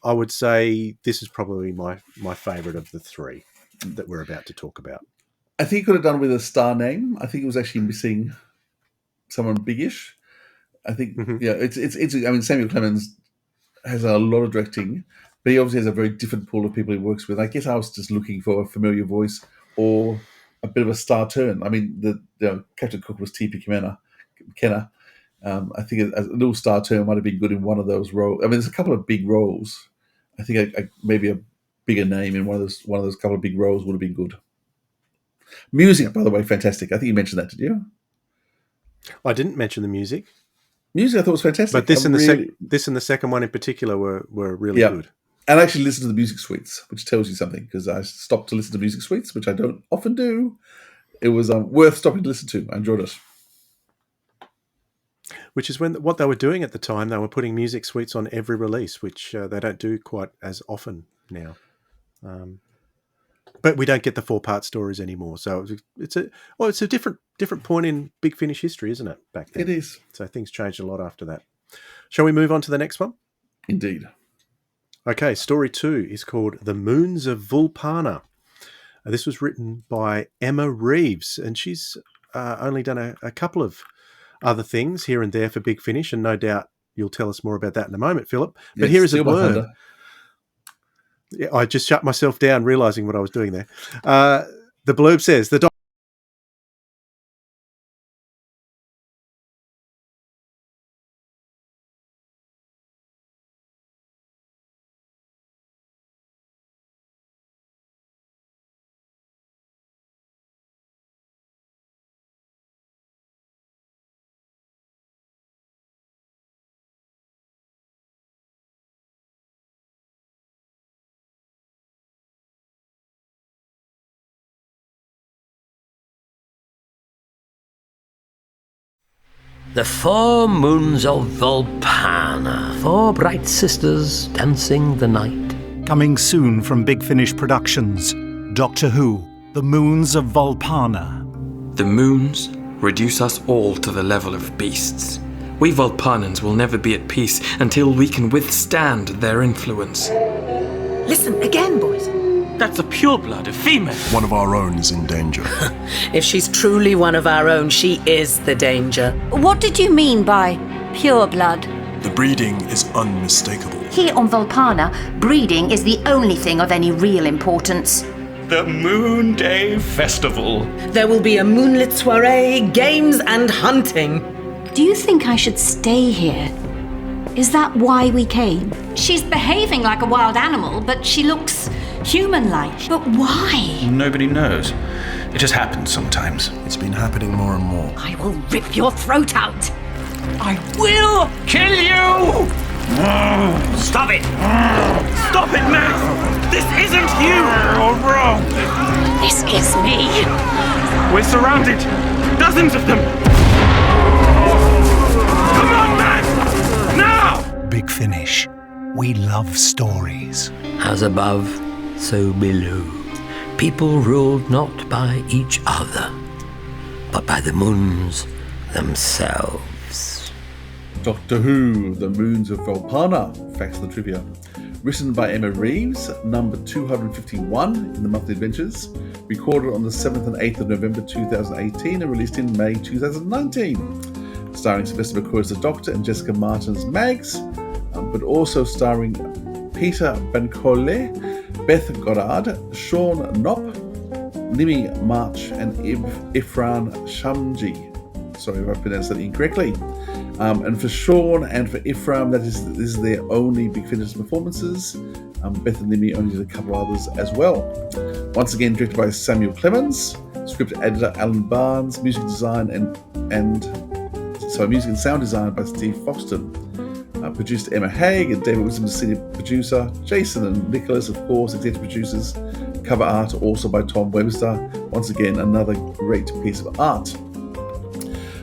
I would say this is probably my favourite of the 3 that we're about to talk about. I think he could have done with a star name. I think it was actually missing someone biggish. I think it's. I mean, Samuel Clemens has a lot of directing, but he obviously has a very different pool of people he works with. I guess I was just looking for a familiar voice or a bit of a star turn. I mean, the Captain Cook was T.P. McKenna. I think a little star turn might have been good in one of those roles. I mean, there's a couple of big roles. I think maybe a bigger name in one of those couple of big roles would have been good. Music, by the way, fantastic. I think you mentioned that, did you? I didn't mention the music. Music, I thought was fantastic. But this and the second one in particular were really good. And I actually listened to the music suites, which tells you something, because I stopped to listen to music suites, which I don't often do. It was worth stopping to listen to. I enjoyed it. Which is what they were doing at the time. They were putting music suites on every release, which they don't do quite as often now. But we don't get the 4-part stories anymore. So it's a different point in Big Finish history, isn't it? Back then, it is. So things changed a lot after that. Shall we move on to the next one? Indeed. Okay, story 2 is called The Moons of Vulpana. This was written by Emma Reeves, and she's only done a couple of other things here and there for Big Finish, and no doubt you'll tell us more about that in a moment, Philip. But here is a blurb. Yeah, I just shut myself down, realising what I was doing there. The blurb says, The 4 moons of Vulpana, 4 bright sisters dancing the night. Coming soon from Big Finish Productions, Doctor Who, The Moons of Vulpana. The moons reduce us all to the level of beasts. We Vulpanans will never be at peace until we can withstand their influence. Listen, again, boys. That's a pureblood, a female. One of our own is in danger. If she's truly one of our own, she is the danger. What did you mean by pure blood? The breeding is unmistakable. Here on Vulpana, breeding is the only thing of any real importance. The Moon Day Festival. There will be a moonlit soiree, games and hunting. Do you think I should stay here? Is that why we came? She's behaving like a wild animal, but she looks human-like. But why? Nobody knows. It just happens sometimes. It's been happening more and more. I will rip your throat out. I will kill you! Stop it! Stop it, Max! This isn't you! You're wrong! This is me. We're surrounded! Dozens of them! Come on, Max! Now! Big Finish. We love stories. As above, so below. People ruled not by each other, but by the moons themselves. Doctor Who, The Moons of Vulpana, Facts and the Trivia. Written by Emma Reeves, number 251 in the Monthly Adventures. Recorded on the 7th and 8th of November 2018 and released in May 2019. Starring Sylvester McCoy as the Doctor and Jessica Martin as Mags, but also starring Peter Bancole, Beth Goddard, Sean Knopp, Nimi March, and Ifran Shamji. Sorry if I pronounced that incorrectly. And for Sean and for Ifram, this is their only Big Finish performances. Beth and Nimi only did a couple others as well. Once again, directed by Samuel Clemens, script editor Alan Barnes, music and sound design by Steve Foxton. Produced Emma Haig and David Wisdom, senior producer. Jason and Nicholas, of course, executive producers. Cover art also by Tom Webster. Once again, another great piece of art.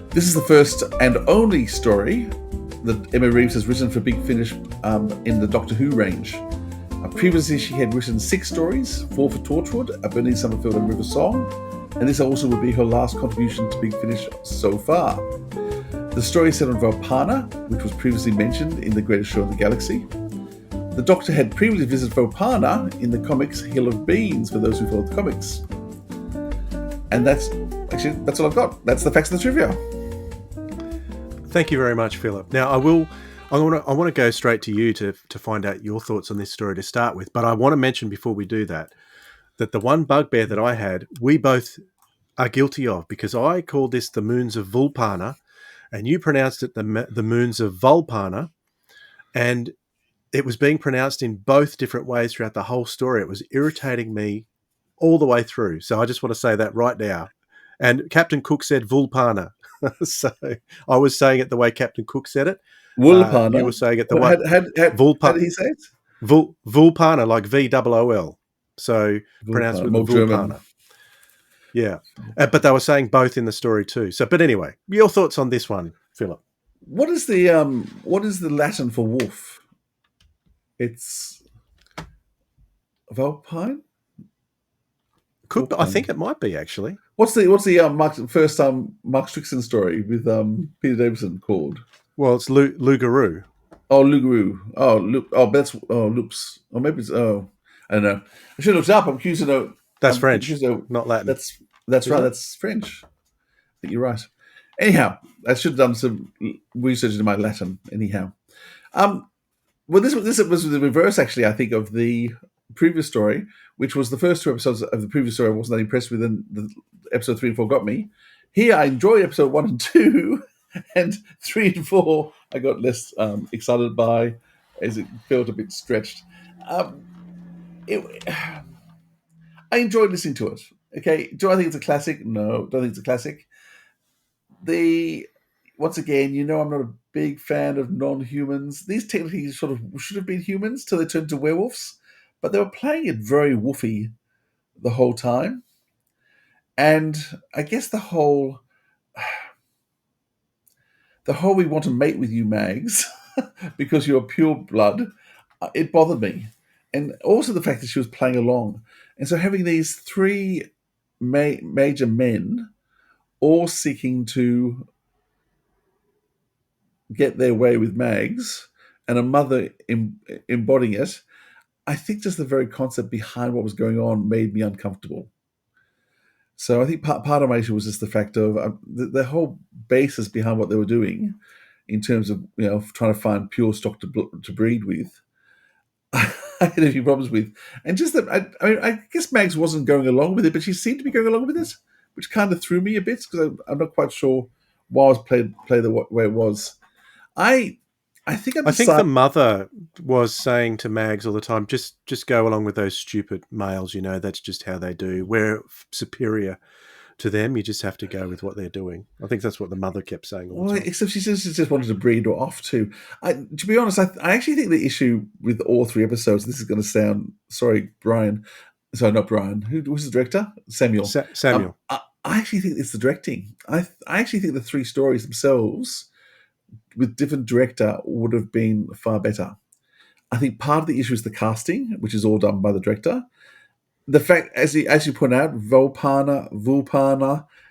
This is the first and only story that Emma Reeves has written for Big Finish in the Doctor Who range. Previously, she had written 6 stories, 4 for Torchwood, A Burning Summerfield and River Song, and this also would be her last contribution to Big Finish so far. The story is set on Vulpana, which was previously mentioned in The Greatest Show in the Galaxy. The Doctor had previously visited Vulpana in the comics Hill of Beans, for those who follow the comics. And that's all I've got. That's the facts of the trivia. Thank you very much, Philip. Now, I want to go straight to you to find out your thoughts on this story to start with. But I want to mention before we do that the one bugbear that I had, we both are guilty of, because I called this the Moons of Vulpana, and you pronounced it the Moons of Vulpana, and it was being pronounced in both different ways throughout the whole story. It was irritating me all the way through. So I just want to say that right now. And Captain Cook said Vulpana. So I was saying it the way Captain Cook said it. Vulpana. You were saying it the way... How did he say it? Vulpana, like VOOL. So pronounced with Vulpana. German. Yeah. But they were saying both in the story too. So, but anyway, your thoughts on this one, Philip? What is the Latin for wolf? It's Vulpine? I think it might be, actually. What's the first Mark Strickson story with Peter Davison called? Well, it's Lugaroo. Oh, Lugaroo. Oh, Luke. Oh, that's Loops. Or maybe it's I don't know. I should have looked it up. I'm curious to know. That's French, not Latin. That's right. That's French. I think you're right. Anyhow, I should have done some research into my Latin. Anyhow, well, this was the reverse, actually. I think of the previous story, which was the first 2 episodes of the previous story I wasn't that impressed with, and the episode 3 and 4 got me. Here I enjoyed episode 1 and 2, and 3 and 4 I got less excited by, as it felt a bit stretched. I enjoyed listening to it. Okay, do I think it's a classic? No, don't think it's a classic. Once again, I'm not a big fan of non-humans. These technically sort of should have been humans till they turned to werewolves, but they were playing it very woofy the whole time. And I guess the whole we want to mate with you, Mags, because you're pure blood, it bothered me. And also the fact that she was playing along. And so having these 3 major men all seeking to get their way with Mags, and a mother embodying it, I think just the very concept behind what was going on made me uncomfortable. So I think part of my issue was just the fact of the whole basis behind what they were doing, in terms of trying to find pure stock to breed with. I had a few problems with, and just that I guess Mags wasn't going along with it, but she seemed to be going along with it, which kind of threw me a bit, because I'm not quite sure why I was played the way it was. I think the mother was saying to Mags all the time, just go along with those stupid males, that's just how they do. We're superior to them. You just have to go with what they're doing. I think that's what the mother kept saying all the Well, time. except she just wanted to breed her off too. To be honest, I actually think the issue with all 3 episodes, this is going to sound, sorry, Brian. Sorry, not Brian. Who was the director? Samuel. Samuel. I actually think it's the directing. I actually think the 3 stories themselves, with different director, would have been far better. I think part of the issue is the casting, which is all done by the director. The fact, as you point out, Vulpana,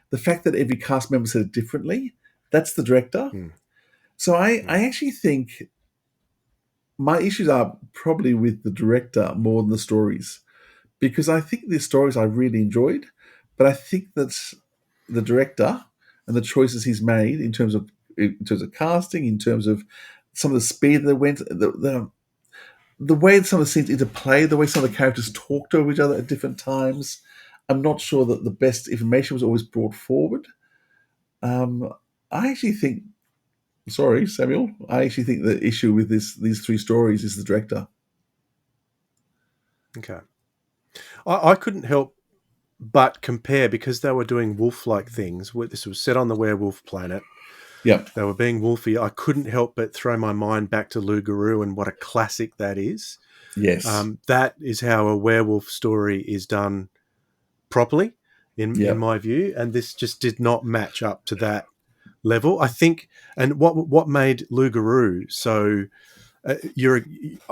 the fact that every cast member said it differently, that's the director. So I actually think my issues are probably with the director more than the stories, because I think the stories I really enjoyed, but I think that the director and the choices he's made in terms of casting, in terms of some of the speed that went, the way some of the scenes interplay, the way some of the characters talked over each other at different times, I'm not sure that the best information was always brought forward. I actually think, sorry, Samuel, I actually think the issue with these 3 stories is the director. Okay. I couldn't help but compare, because they were doing wolf-like things. This was set on the werewolf planet. Yep. They were being wolfy. I couldn't help but throw my mind back to Lugaroo and what a classic that is. Yes. That is how a werewolf story is done properly, in my view. And this just did not match up to that level, I think. And what made Lugaroo so...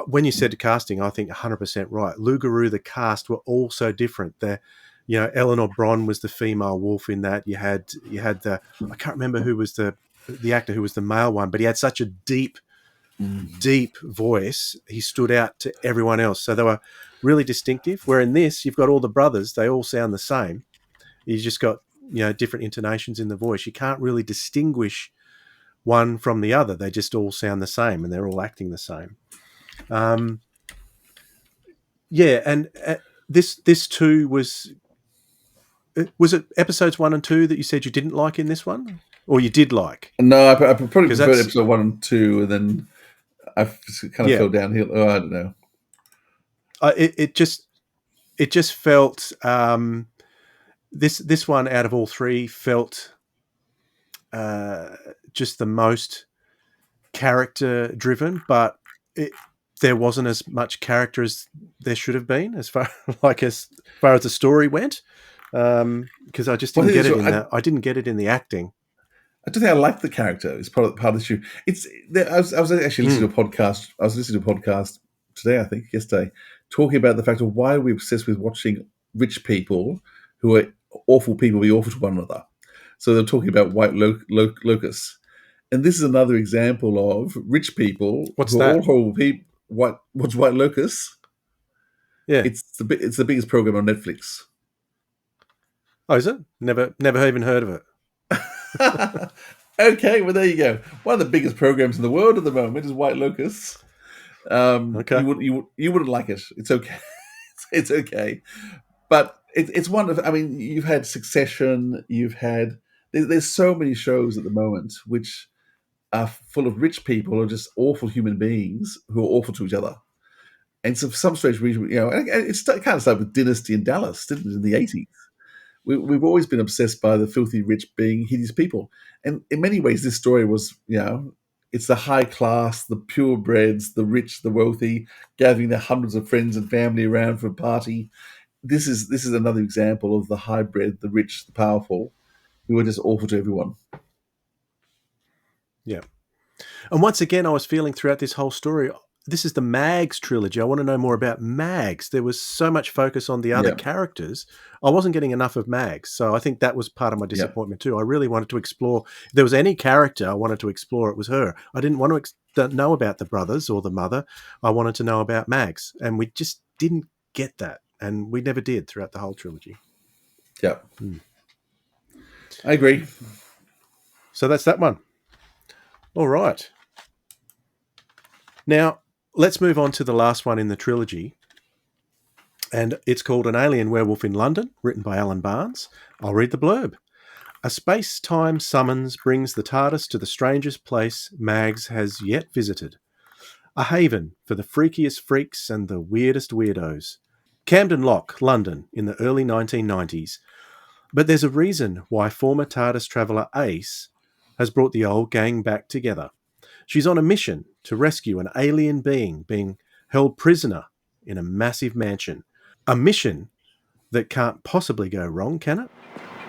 when you said casting, I think 100% right. Lugaroo, the cast were all so different. Eleanor Bron was the female wolf in that. You had the, I can't remember who was the actor who was the male one, but he had such a deep voice. He stood out to everyone else. So they were really distinctive. Where in this, you've got all the brothers. They all sound the same. You just got, different intonations in the voice. You can't really distinguish one from the other. They just all sound the same, and they're all acting the same. And this too was it episodes 1 and 2 that you said you didn't like in this one, or you did like? No, I probably preferred episode 1 and 2, and then I kind of fell downhill. Oh, I don't know. It just felt this one out of all 3 felt just the most character driven, but there wasn't as much character as there should have been as far as the story went, because I just didn't get it in that. I didn't get it in the acting. I don't think I like the character. It's part of the issue. I was actually listening to a podcast. I was listening to a podcast today, I think yesterday, talking about the fact of why are we obsessed with watching rich people who are awful people be awful to one another. So they're talking about white locusts, and this is another example of rich people. What's who that? Are all horrible people. What's white locusts? Yeah, it's the biggest program on Netflix. Oh, is it? Never even heard of it. Okay, well there you go. One of the biggest programs in the world at the moment is White Locusts. Okay, you wouldn't like it. It's okay. It's okay, but it's one of. I mean, you've had Succession. You've had. There's so many shows at the moment which are full of rich people who are just awful human beings who are awful to each other. And so for some strange reason, it kind of started with Dynasty in Dallas, didn't it, in the 80s? We've always been obsessed by the filthy rich being hideous people. And in many ways, this story was, it's the high class, the purebreds, the rich, the wealthy, gathering their hundreds of friends and family around for a party. This is another example of the hybrid, the rich, the powerful, who are just awful to everyone. Yeah. And once again, I was feeling throughout this whole story, this is the Mags trilogy. I want to know more about Mags. There was so much focus on the other characters. I wasn't getting enough of Mags. So I think that was part of my disappointment too. I really wanted to explore. If there was any character I wanted to explore, it was her. I didn't want to know about the brothers or the mother. I wanted to know about Mags. And we just didn't get that. And we never did throughout the whole trilogy. Yeah. I agree. So that's that one. All right. Now, let's move on to the last one in the trilogy. And it's called An Alien Werewolf in London, written by Alan Barnes. I'll read the blurb. A space-time summons brings the TARDIS to the strangest place Mags has yet visited. A haven for the freakiest freaks and the weirdest weirdos. Camden Lock, London, in the early 1990s. But there's a reason why former TARDIS traveller Ace has brought the old gang back together. She's on a mission to rescue an alien being held prisoner in a massive mansion. A mission that can't possibly go wrong, can it?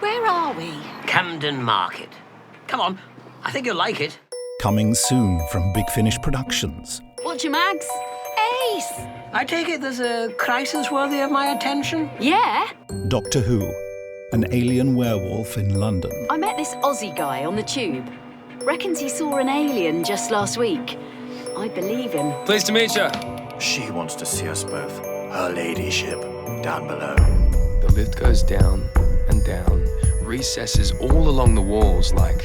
Where are we? Camden Market. Come on, I think you'll like it. Coming soon from Big Finish Productions. What's your mags? Ace! I take it there's a crisis worthy of my attention? Yeah. Doctor Who, an alien werewolf in London. I met this Aussie guy on the tube. Reckons he saw an alien just last week. I believe him. Pleased to meet you. She wants to see us both. Her ladyship, down below. The lift goes down and down, recesses all along the walls like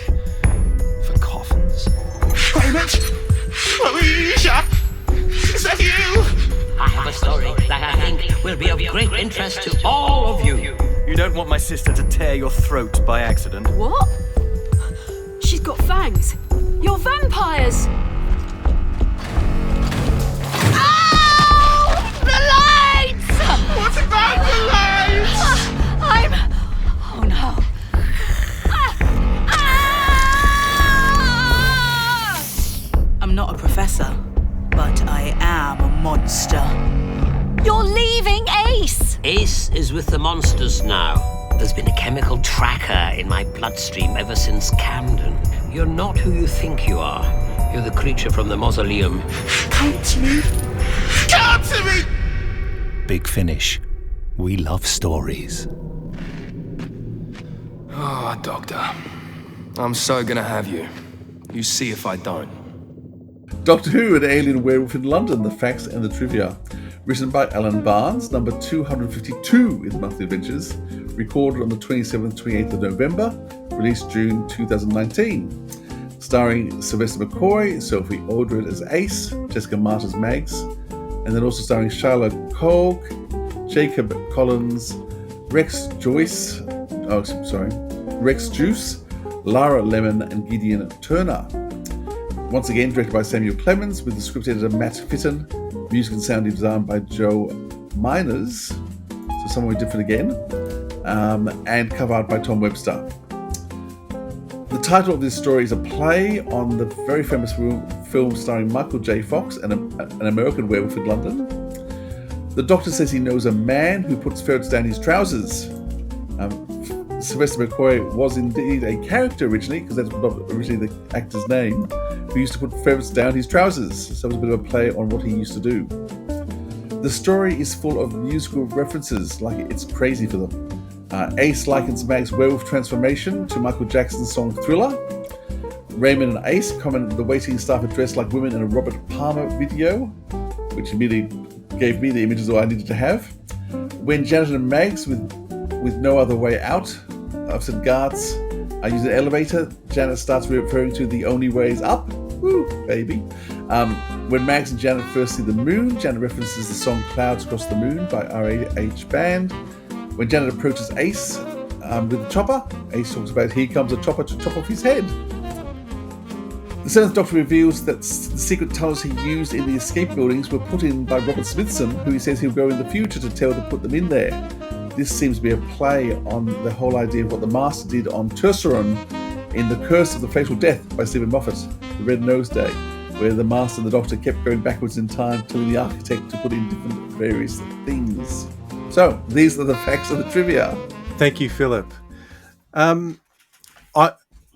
for coffins. Raymond! Alicia! Is that you? I have a story that I think will be of great interest to all of you. You don't want my sister to tear your throat by accident. What? She's got fangs. You're vampires! Ow! The lights! What about the lights? Oh no. I'm not a professor, but I am a monster. You're leaving Ace! Ace is with the monsters now. There's been a chemical tracker in my bloodstream ever since Camden. You're not who you think you are. You're the creature from the mausoleum. Come to me! Come to me! Big Finish. We love stories. Oh, Doctor. I'm so gonna have you. You see if I don't. Doctor Who, an alien werewolf in London, the facts and the trivia. Written by Alan Barnes, number 252 in Monthly Adventures. Recorded on the 27th, 28th of November. Released June 2019. Starring Sylvester McCoy, Sophie Aldred as Ace, Jessica Martin as Mags, and then also starring Shyla Kolk, Jacob Collins, Rex Juice, Lara Lemon, and Gideon Turner. Once again, directed by Samuel Clemens, with the script editor Matt Fitton, music and sound design by Joe Miners, so somewhere different again, and cover art by Tom Webster. The title of this story is a play on the very famous film starring Michael J. Fox and an American werewolf in London. The Doctor says he knows a man who puts ferrets down his trousers. Sylvester McCoy was indeed a character originally, because that's not originally the actor's name, who used to put ferrets down his trousers. So it was a bit of a play on what he used to do. The story is full of musical references, like it's crazy for them. Ace likens Mag's werewolf transformation to Michael Jackson's song Thriller. Raymond and Ace comment the waiting staff are dressed like women in a Robert Palmer video, which immediately gave me the images that I needed to have. When Janet and Mags, with no other way out of St. Guards, are using an elevator, Janet starts referring to the only way is up. Woo, baby. When Mags and Janet first see the moon, Janet references the song Clouds Across the Moon by R.A.H. Band. When Janet approaches Ace with the chopper, Ace talks about here comes a chopper to chop off his head. The Seventh Doctor reveals that the secret tunnels he used in the escape buildings were put in by Robert Smithson, who he says he'll go in the future to tell to put them in there. This seems to be a play on the whole idea of what the Master did on Terceron in The Curse of the Fatal Death by Stephen Moffat, The Red Nose Day, where the Master and the Doctor kept going backwards in time, telling the architect to put in different various things. So, these are the facts of the trivia. Thank you, Philip.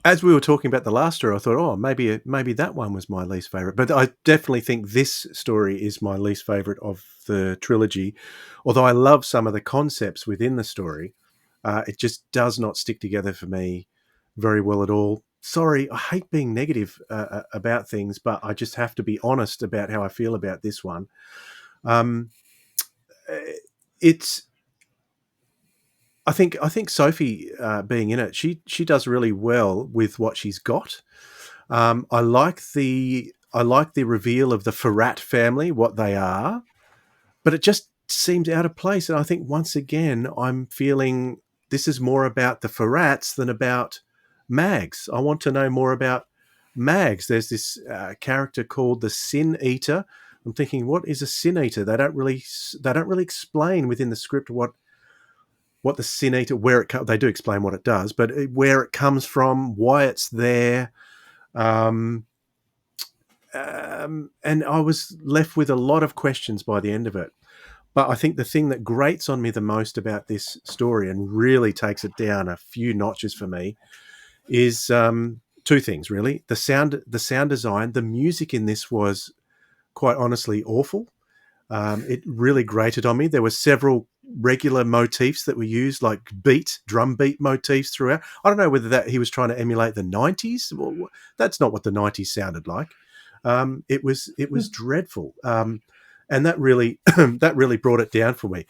As we were talking about the last story, I thought, maybe that one was my least favourite. But I definitely think this story is my least favourite of the trilogy. Although I love some of the concepts within the story, it just does not stick together for me very well at all. Sorry, I hate being negative about things, but I just have to be honest about how I feel about this one. I think Sophie being in it, she does really well with what she's got. I like the reveal of the Ferrat family, what they are, but it just seems out of place. And I think once again, I'm feeling this is more about the Ferrats than about Mags. I want to know more about Mags. There's this character called the Sin Eater. I'm thinking, what is a Sin Eater? They don't really explain within the script what what the Sin Eater, where it they do explain what it does, but where it comes from, why it's there. And I was left with a lot of questions by the end of it. But I think the thing that grates on me the most about this story and really takes it down a few notches for me is two things, really. The sound design, the music in this was quite honestly awful. It really grated on me. There were several regular motifs that were used, like drum beat motifs throughout. I don't know whether that he was trying to emulate the 90s. Well, that's not what the 90s sounded like. It was dreadful. And that really that really brought it down for me.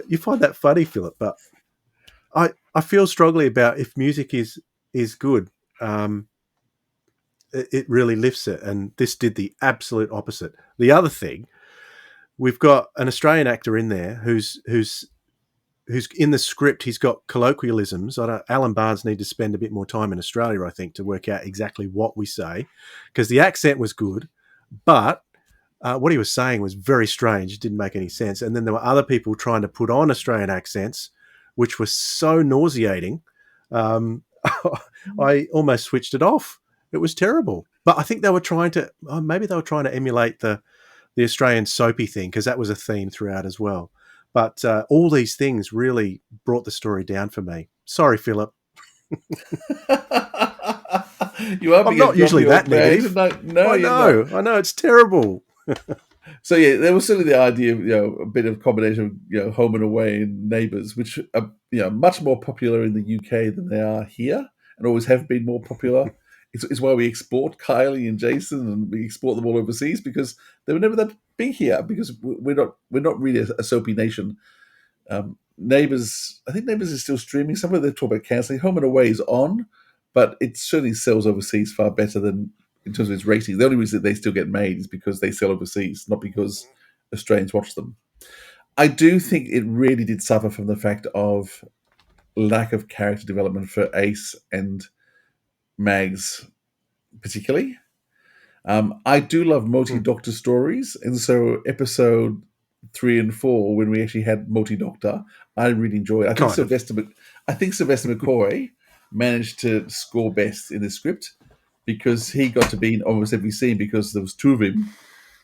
You find that funny, Philip, but I feel strongly about if music is good, it really lifts it, and this did the absolute opposite. The other thing, we've got an Australian actor in there who's in the script. He's got colloquialisms. Alan Barnes need to spend a bit more time in Australia, I think, to work out exactly what we say, because the accent was good, but what he was saying was very strange. It didn't make any sense. And then there were other people trying to put on Australian accents, which was so nauseating. I almost switched it off. It was terrible. But I think they were trying to, maybe they were trying to emulate the Australian soapy thing, because that was a theme throughout as well. But all these things really brought the story down for me. Sorry, Philip. I'm not usually that negative. No, I know it's terrible. So yeah, there was certainly the idea of a bit of combination of Home and Away and Neighbours, which are much more popular in the UK than they are here, and always have been more popular. It's why we export Kylie and Jason, and we export them all overseas, because they were never that big here, because we're not really a soapy nation. Neighbours, I think Neighbours is still streaming somewhere. They talk about cancelling. Home and Away is on, but it certainly sells overseas far better than in terms of its ratings. The only reason that they still get made is because they sell overseas, not because Australians watch them. I do think it really did suffer from the fact of lack of character development for Ace and Mags, particularly. I do love multi-doctor stories, and so episode 3 and 4, when we actually had multi-doctor, I really enjoyed it. I think Sylvester McCoy managed to score best in the script, because he got to be in almost every scene, because there was two of him,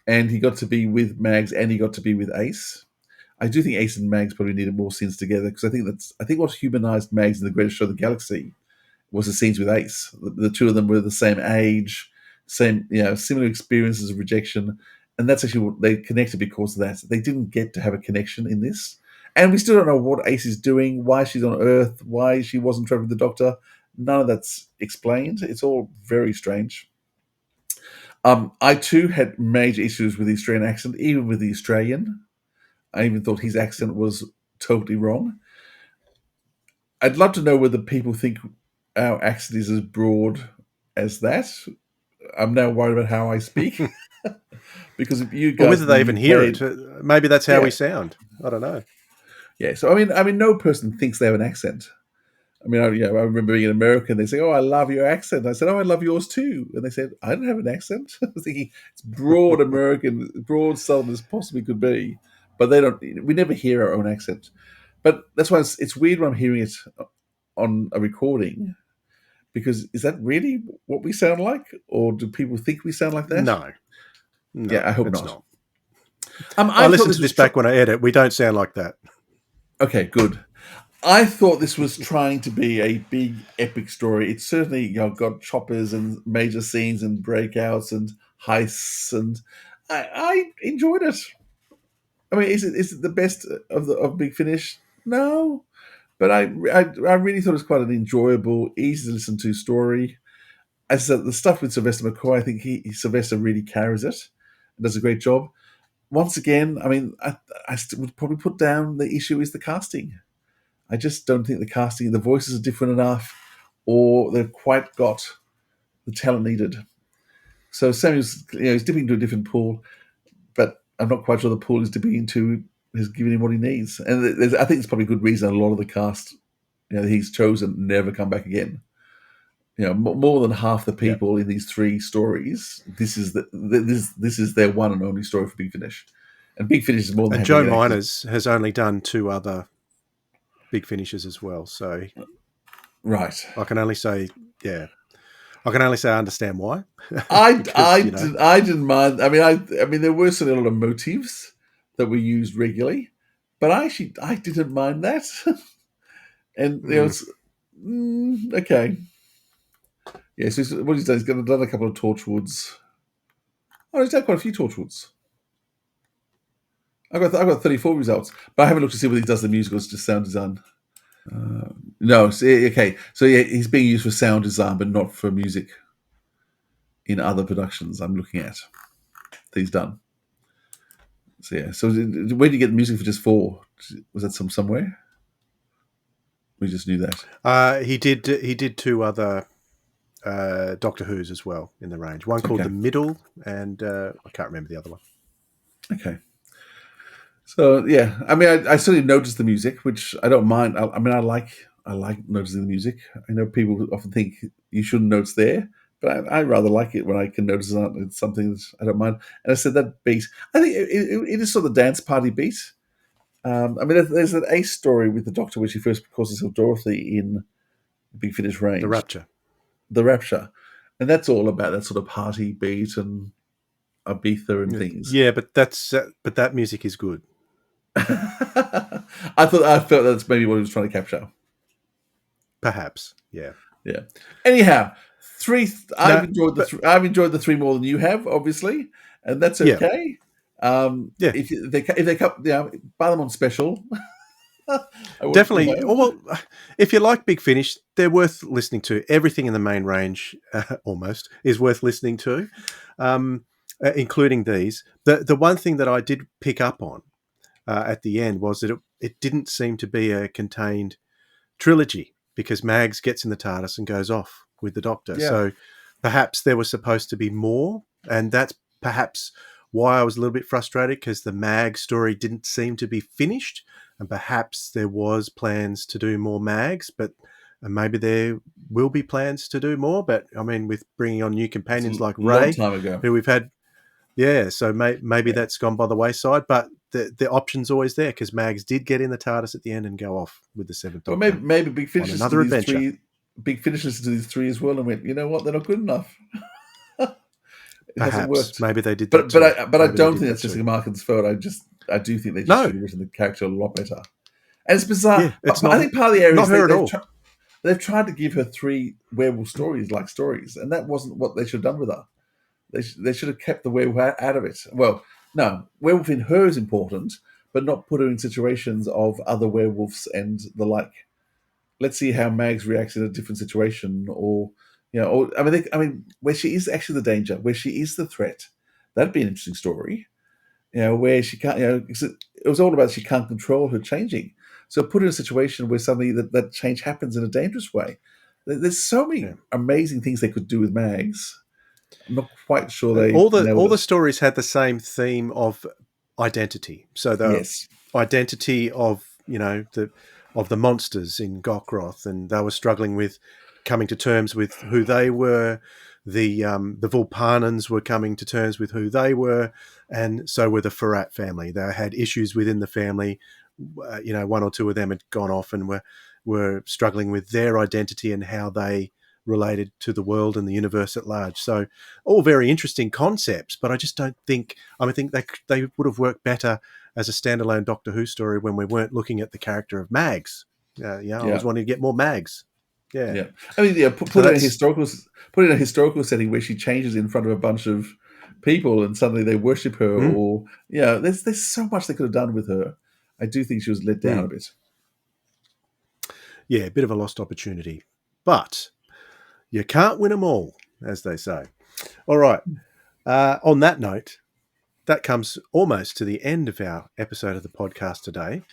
and he got to be with Mags and he got to be with Ace. I do think Ace and Mags probably needed more scenes together, because I think what humanized Mags in The Greatest Show of the Galaxy was the scenes with Ace. The two of them were the same age, similar experiences of rejection, and that's actually what they connected because of that. They didn't get to have a connection in this, and we still don't know what Ace is doing, why she's on Earth, why she wasn't traveling with the Doctor. None of that's explained. It's all very strange. I too had major issues with the Australian accent, even with the Australian. I even thought his accent was totally wrong. I'd love to know whether people think our accent is as broad as that. I'm now worried about how I speak. Because if you guys, or whether they even hear it, maybe that's how we sound. I don't know. Yeah, so I mean, no person thinks they have an accent. I mean, I remember being in America, and they say, "Oh, I love your accent." I said, "Oh, I love yours too." And they said, "I don't have an accent." I was thinking it's broad American, broad Southern as possibly could be, but they don't. We never hear our own accent. But that's why it's weird when I'm hearing it on a recording, because is that really what we sound like, or do people think we sound like that? No, yeah, I hope not. I listened to this back when I edit. We don't sound like that. Okay, good. I thought this was trying to be a big epic story. It's certainly got choppers and major scenes and breakouts and heists, and I enjoyed it. I mean, is it the best of Big Finish? No, but I really thought it was quite an enjoyable, easy to listen to story. As I said, the stuff with Sylvester McCoy, I think Sylvester really carries it and does a great job. Once again, I mean, I would probably put down the issue is the casting. I just don't think the voices are different enough, or they've quite got the talent needed. So Samuel's, he's dipping into a different pool, but I'm not quite sure the pool he's dipping into has given him what he needs. And I think it's probably a good reason a lot of the cast, that he's chosen never come back again. More than half the people in these three stories, this is their one and only story for Big Finish, and Big Finish is more than. And Joe Miners has only done two other Big Finishes as well. So, right, I can only say, I understand why. I Because, didn't mind. I mean, there were certainly a lot of motifs that were used regularly, but I didn't mind that. And there was okay. Yeah, so what he's done, he's done a couple of Torchwoods. Oh, he's done quite a few Torchwoods. I've got 34 results, but I haven't looked to see whether he does the music or it's just sound design. No, okay. So yeah, he's being used for sound design, but not for music in other productions I'm looking at that he's done. So yeah, so where did you get the music for just 4? Was that somewhere? We just knew that. He did 2 other Doctor Who's as well in the range. One called The Middle, and I can't remember the other one. Okay. So yeah, I mean, I certainly noticed the music, which I don't mind. I like noticing the music. I know people often think you shouldn't notice there, but I rather like it when I can notice it's something that I don't mind. And I said that beat, I think it is sort of the dance party beat. I mean, there's an Ace story with the Doctor where she first calls herself Dorothy in Big Finish range. The Rapture. And that's all about that sort of party beat and Ibiza and things. Yeah, but that music is good. I felt that's maybe what he was trying to capture. Perhaps, yeah. Anyhow, I've enjoyed the 3 more than you have, obviously, and that's okay. If they come, buy them on special. Definitely. Well, if you like Big Finish, they're worth listening to. Everything in the main range, almost, is worth listening to, including these. The one thing that I did pick up on at the end was that it didn't seem to be a contained trilogy, because Mags gets in the TARDIS and goes off with the Doctor. Yeah. So perhaps there was supposed to be more, and that's perhaps why I was a little bit frustrated, because the Mags story didn't seem to be finished, and perhaps there was plans to do more Mags, but maybe there will be plans to do more. But I mean, with bringing on new companions like Ray, who we've had, so maybe that's gone by the wayside, but the option's always there, because Mags did get in the TARDIS at the end and go off with the 7th Doctor. Well, maybe Big Finish another adventure. Big Finish listened to these 3 as well and went, you know what, they're not good enough. Perhaps maybe they did, but I don't think that's Jessica Markin's fault. I do think they just should have written the character a lot better. And it's bizarre. Yeah, it's I think part of the area is they've tried to give her 3 werewolf stories, and that wasn't what they should have done with her. They should have kept the werewolf out of it. Well, no, werewolf in her is important, but not put her in situations of other werewolves and the like. Let's see how Mags reacts in a different situation, or where she is actually the danger, where she is the threat. That'd be an interesting story. Where she can't. It was all about she can't control her changing. So put her in a situation where suddenly that change happens in a dangerous way. There's so many amazing things they could do with Mags. I'm not quite sure they all the stories had the same theme of identity. So the identity of the monsters in Gawkroth, and they were struggling with coming to terms with who they were. The Vulpanans were coming to terms with who they were, and so were the Ferrat family. They had issues within the family. 1 or 2 of them had gone off and were struggling with their identity and how they related to the world and the universe at large. So all very interesting concepts, but I just don't think, I think they would have worked better as a standalone Doctor Who story when we weren't looking at the character of Mags. I was wanting to get more Mags. Yeah. I mean, put in a historical setting where she changes in front of a bunch of people and suddenly they worship her, or there's so much they could have done with her. I do think she was let down a bit. Yeah, a bit of a lost opportunity, but you can't win them all, as they say. All right. On that note, that comes almost to the end of our episode of the podcast today,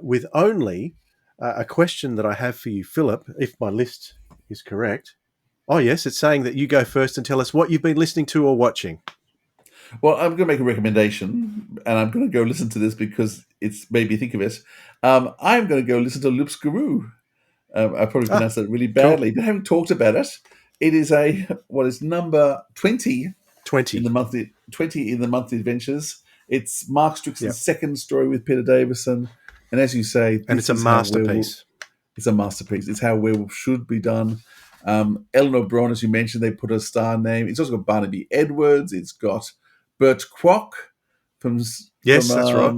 with only a question that I have for you, Philip, if my list is correct. Oh, yes, it's saying that you go first and tell us what you've been listening to or watching. Well, I'm going to make a recommendation, and I'm going to go listen to this because it's made me think of it. I'm going to go listen to Loops Guru. I probably pronounced that really badly, but having talked about it, it is number 20 in the monthly adventures. It's Mark Strickson's second story with Peter Davison. And as you say, and it's a masterpiece. It's a masterpiece. It's how Werewolf should be done. Eleanor Braun, as you mentioned, they put a star name. It's also got Barnaby Edwards. It's got Bert Kwok from That's right.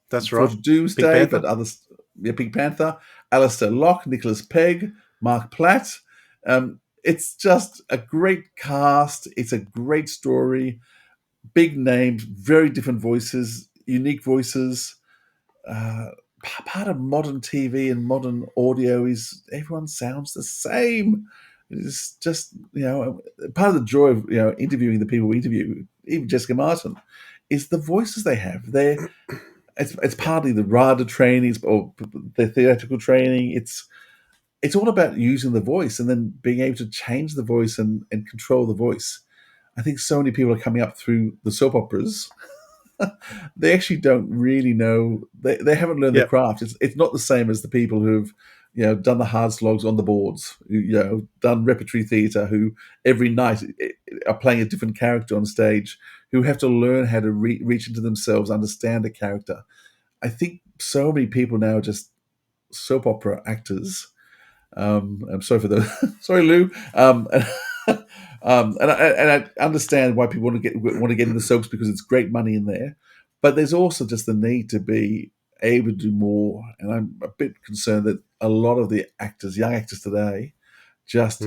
That's for right. Doomsday, but others, Pink Panther, Alistair Locke, Nicholas Pegg, Mark Platt. It's just a great cast. It's a great story. Big names, very different voices, unique voices. Part of modern TV and modern audio is everyone sounds the same. It's just, part of the joy of interviewing the people we interview, even Jessica Martin, is the voices they have. It's partly the RADA training or the theatrical training. It's all about using the voice and then being able to change the voice and control the voice. I think so many people are coming up through the soap operas. They actually don't really know. They haven't learned their craft. It's not the same as the people who've done the hard slogs on the boards, done repertory theatre, who every night are playing a different character on stage, who have to learn how to reach into themselves, understand a character. I think so many people now are just soap opera actors. I'm sorry for the sorry, Lou. And I understand why people want to get into soaps, because it's great money in there. But there's also just the need to be able to do more. And I'm a bit concerned that a lot of the young actors today, just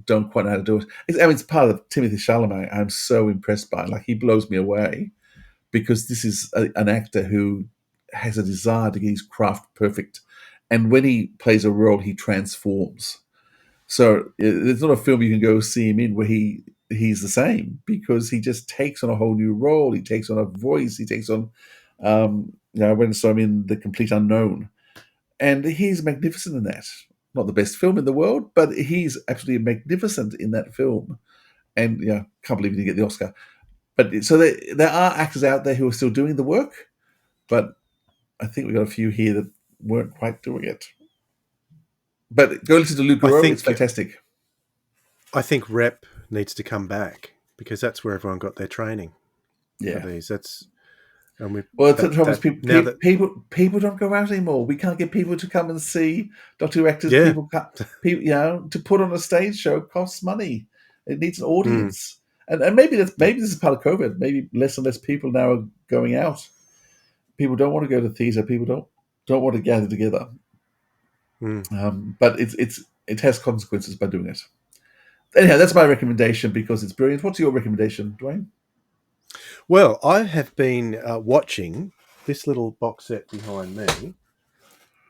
don't quite know how to do it. It's part of Timothée Chalamet. I'm so impressed by. Like, he blows me away, because this is an actor who has a desire to get his craft perfect. And when he plays a role, he transforms. So it's not a film you can go see him in where he's the same, because he just takes on a whole new role. He takes on a voice. He takes on, when I saw him in The Complete Unknown. And he's magnificent in that. Not the best film in the world, but he's absolutely magnificent in that film. And can't believe he didn't get the Oscar. But so there are actors out there who are still doing the work, but I think we've got a few here that weren't quite doing it. But go listen to Luke Garreau, it's fantastic. I think rep needs to come back, because that's where everyone got their training. Yeah, for these. That's and the trouble is people don't go out anymore. We can't get people to come and see Doctor Who actors. Yeah. People, to put on a stage show costs money. It needs an audience, and maybe this is part of COVID. Maybe less and less people now are going out. People don't want to go to theatre. People don't want to gather together. But it has consequences by doing it. Anyhow, that's my recommendation, because it's brilliant. What's your recommendation, Dwayne? Well, I have been watching this little box set behind me.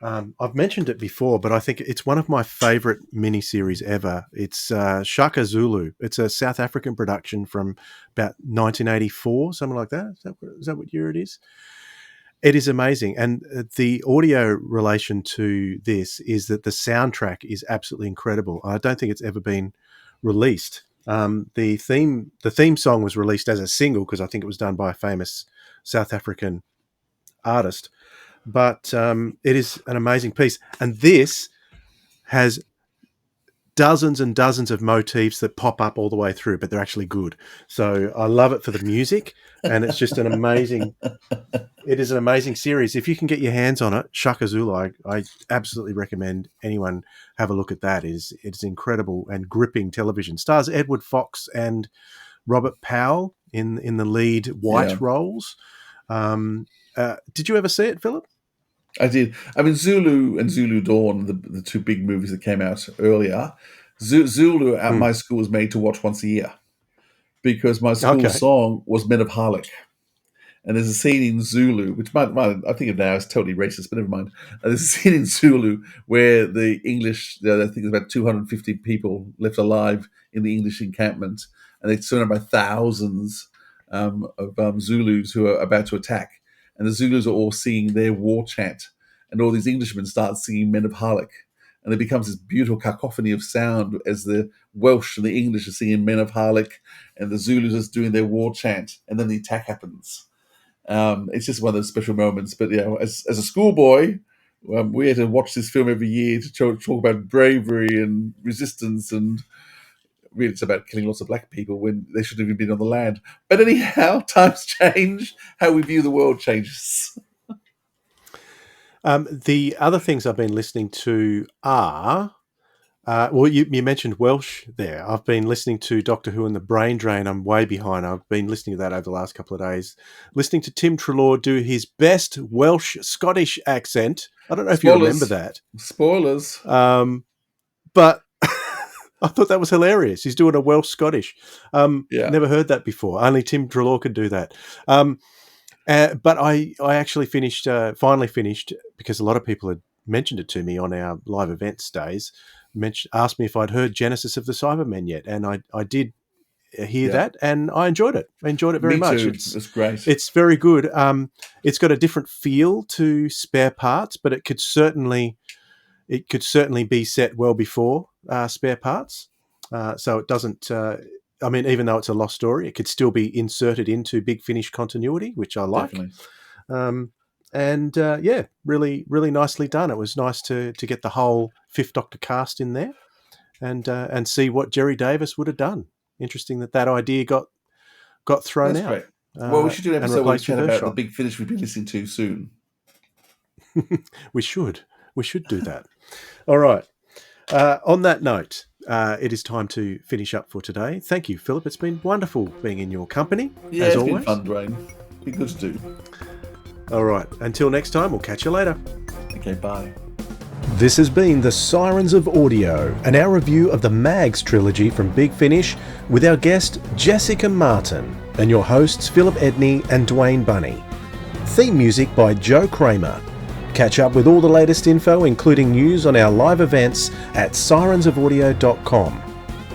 I've mentioned it before, but I think it's one of my favourite miniseries ever. It's Shaka Zulu. It's a South African production from about 1984, something like that. Is that what year it is? It is amazing. And the audio relation to this is that the soundtrack is absolutely incredible. I don't think it's ever been released. The theme song was released as a single, because I think it was done by a famous South African artist. But it is an amazing piece. And this has dozens and dozens of motifs that pop up all the way through, but they're actually good. So I love it for the music, and it's just it is an amazing series. If you can get your hands on it, Shaka Zulu, I absolutely recommend anyone have a look at that. It's incredible and gripping television. Stars Edward Fox and Robert Powell in the lead white roles. Did you ever see it, Philip? I did. I mean, Zulu and Zulu Dawn, the two big movies that came out earlier. Zulu at my school was made to watch once a year, because my school song was Men of Harlech. And there's a scene in Zulu, which I think of now as totally racist, but never mind. There's a scene in Zulu where the English, I think there's about 250 people left alive in the English encampment, and they're surrounded by thousands of Zulus who are about to attack. And the Zulus are all singing their war chant, and all these Englishmen start singing Men of Harlech. And it becomes this beautiful cacophony of sound as the Welsh and the English are singing Men of Harlech, and the Zulus are doing their war chant, and then the attack happens. It's just one of those special moments. But as a schoolboy, we had to watch this film every year to talk about bravery and resistance, and really it's about killing lots of black people when they shouldn't have even been on the land. But anyhow, times change. How we view the world changes. The other things I've been listening to are, well, you mentioned Welsh there. I've been listening to Doctor Who and the Brain Drain. I'm way behind. I've been listening to that over the last couple of days. Listening to Tim Treloar do his best Welsh-Scottish accent. I don't know if you remember that. Spoilers. But I thought that was hilarious. He's doing a Welsh-Scottish. Never heard that before. Only Tim Treloar could do that. But I actually finally finished, because a lot of people had mentioned it to me on our live events days, asked me if I'd heard Genesis of the Cybermen yet, and I did hear that, and I enjoyed it. I enjoyed it very much. Too. It's great. It's very good. It's got a different feel to Spare Parts, but it could certainly be set well before Spare Parts. So it doesn't. I mean, even though it's a lost story, it could still be inserted into Big Finish continuity, which I like. Definitely. Really, really nicely done. It was nice to get the whole Fifth Doctor cast in there, and see what Jerry Davis would have done. Interesting that idea got thrown out. Great. Well, we should do an episode where we chat about the Big Finish we've been listening to soon. We should do that. All right. On that note, it is time to finish up for today. Thank you, Philip. It's been wonderful being in your company. Yeah, as it's always. been fun, Dwayne. Been good to do. All right. Until next time, we'll catch you later. Okay, bye. This has been the Sirens of Audio, and our review of the Mags trilogy from Big Finish with our guest Jessica Martin and your hosts Philip Edney and Dwayne Bunny. Theme music by Joe Kramer. Catch up with all the latest info, including news on our live events at sirensofaudio.com.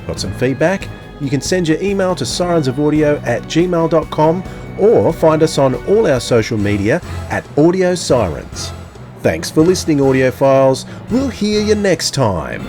Got some feedback? You can send your email to sirensofaudio@gmail.com or find us on all our social media at Audio Sirens. Thanks for listening, audiophiles. We'll hear you next time.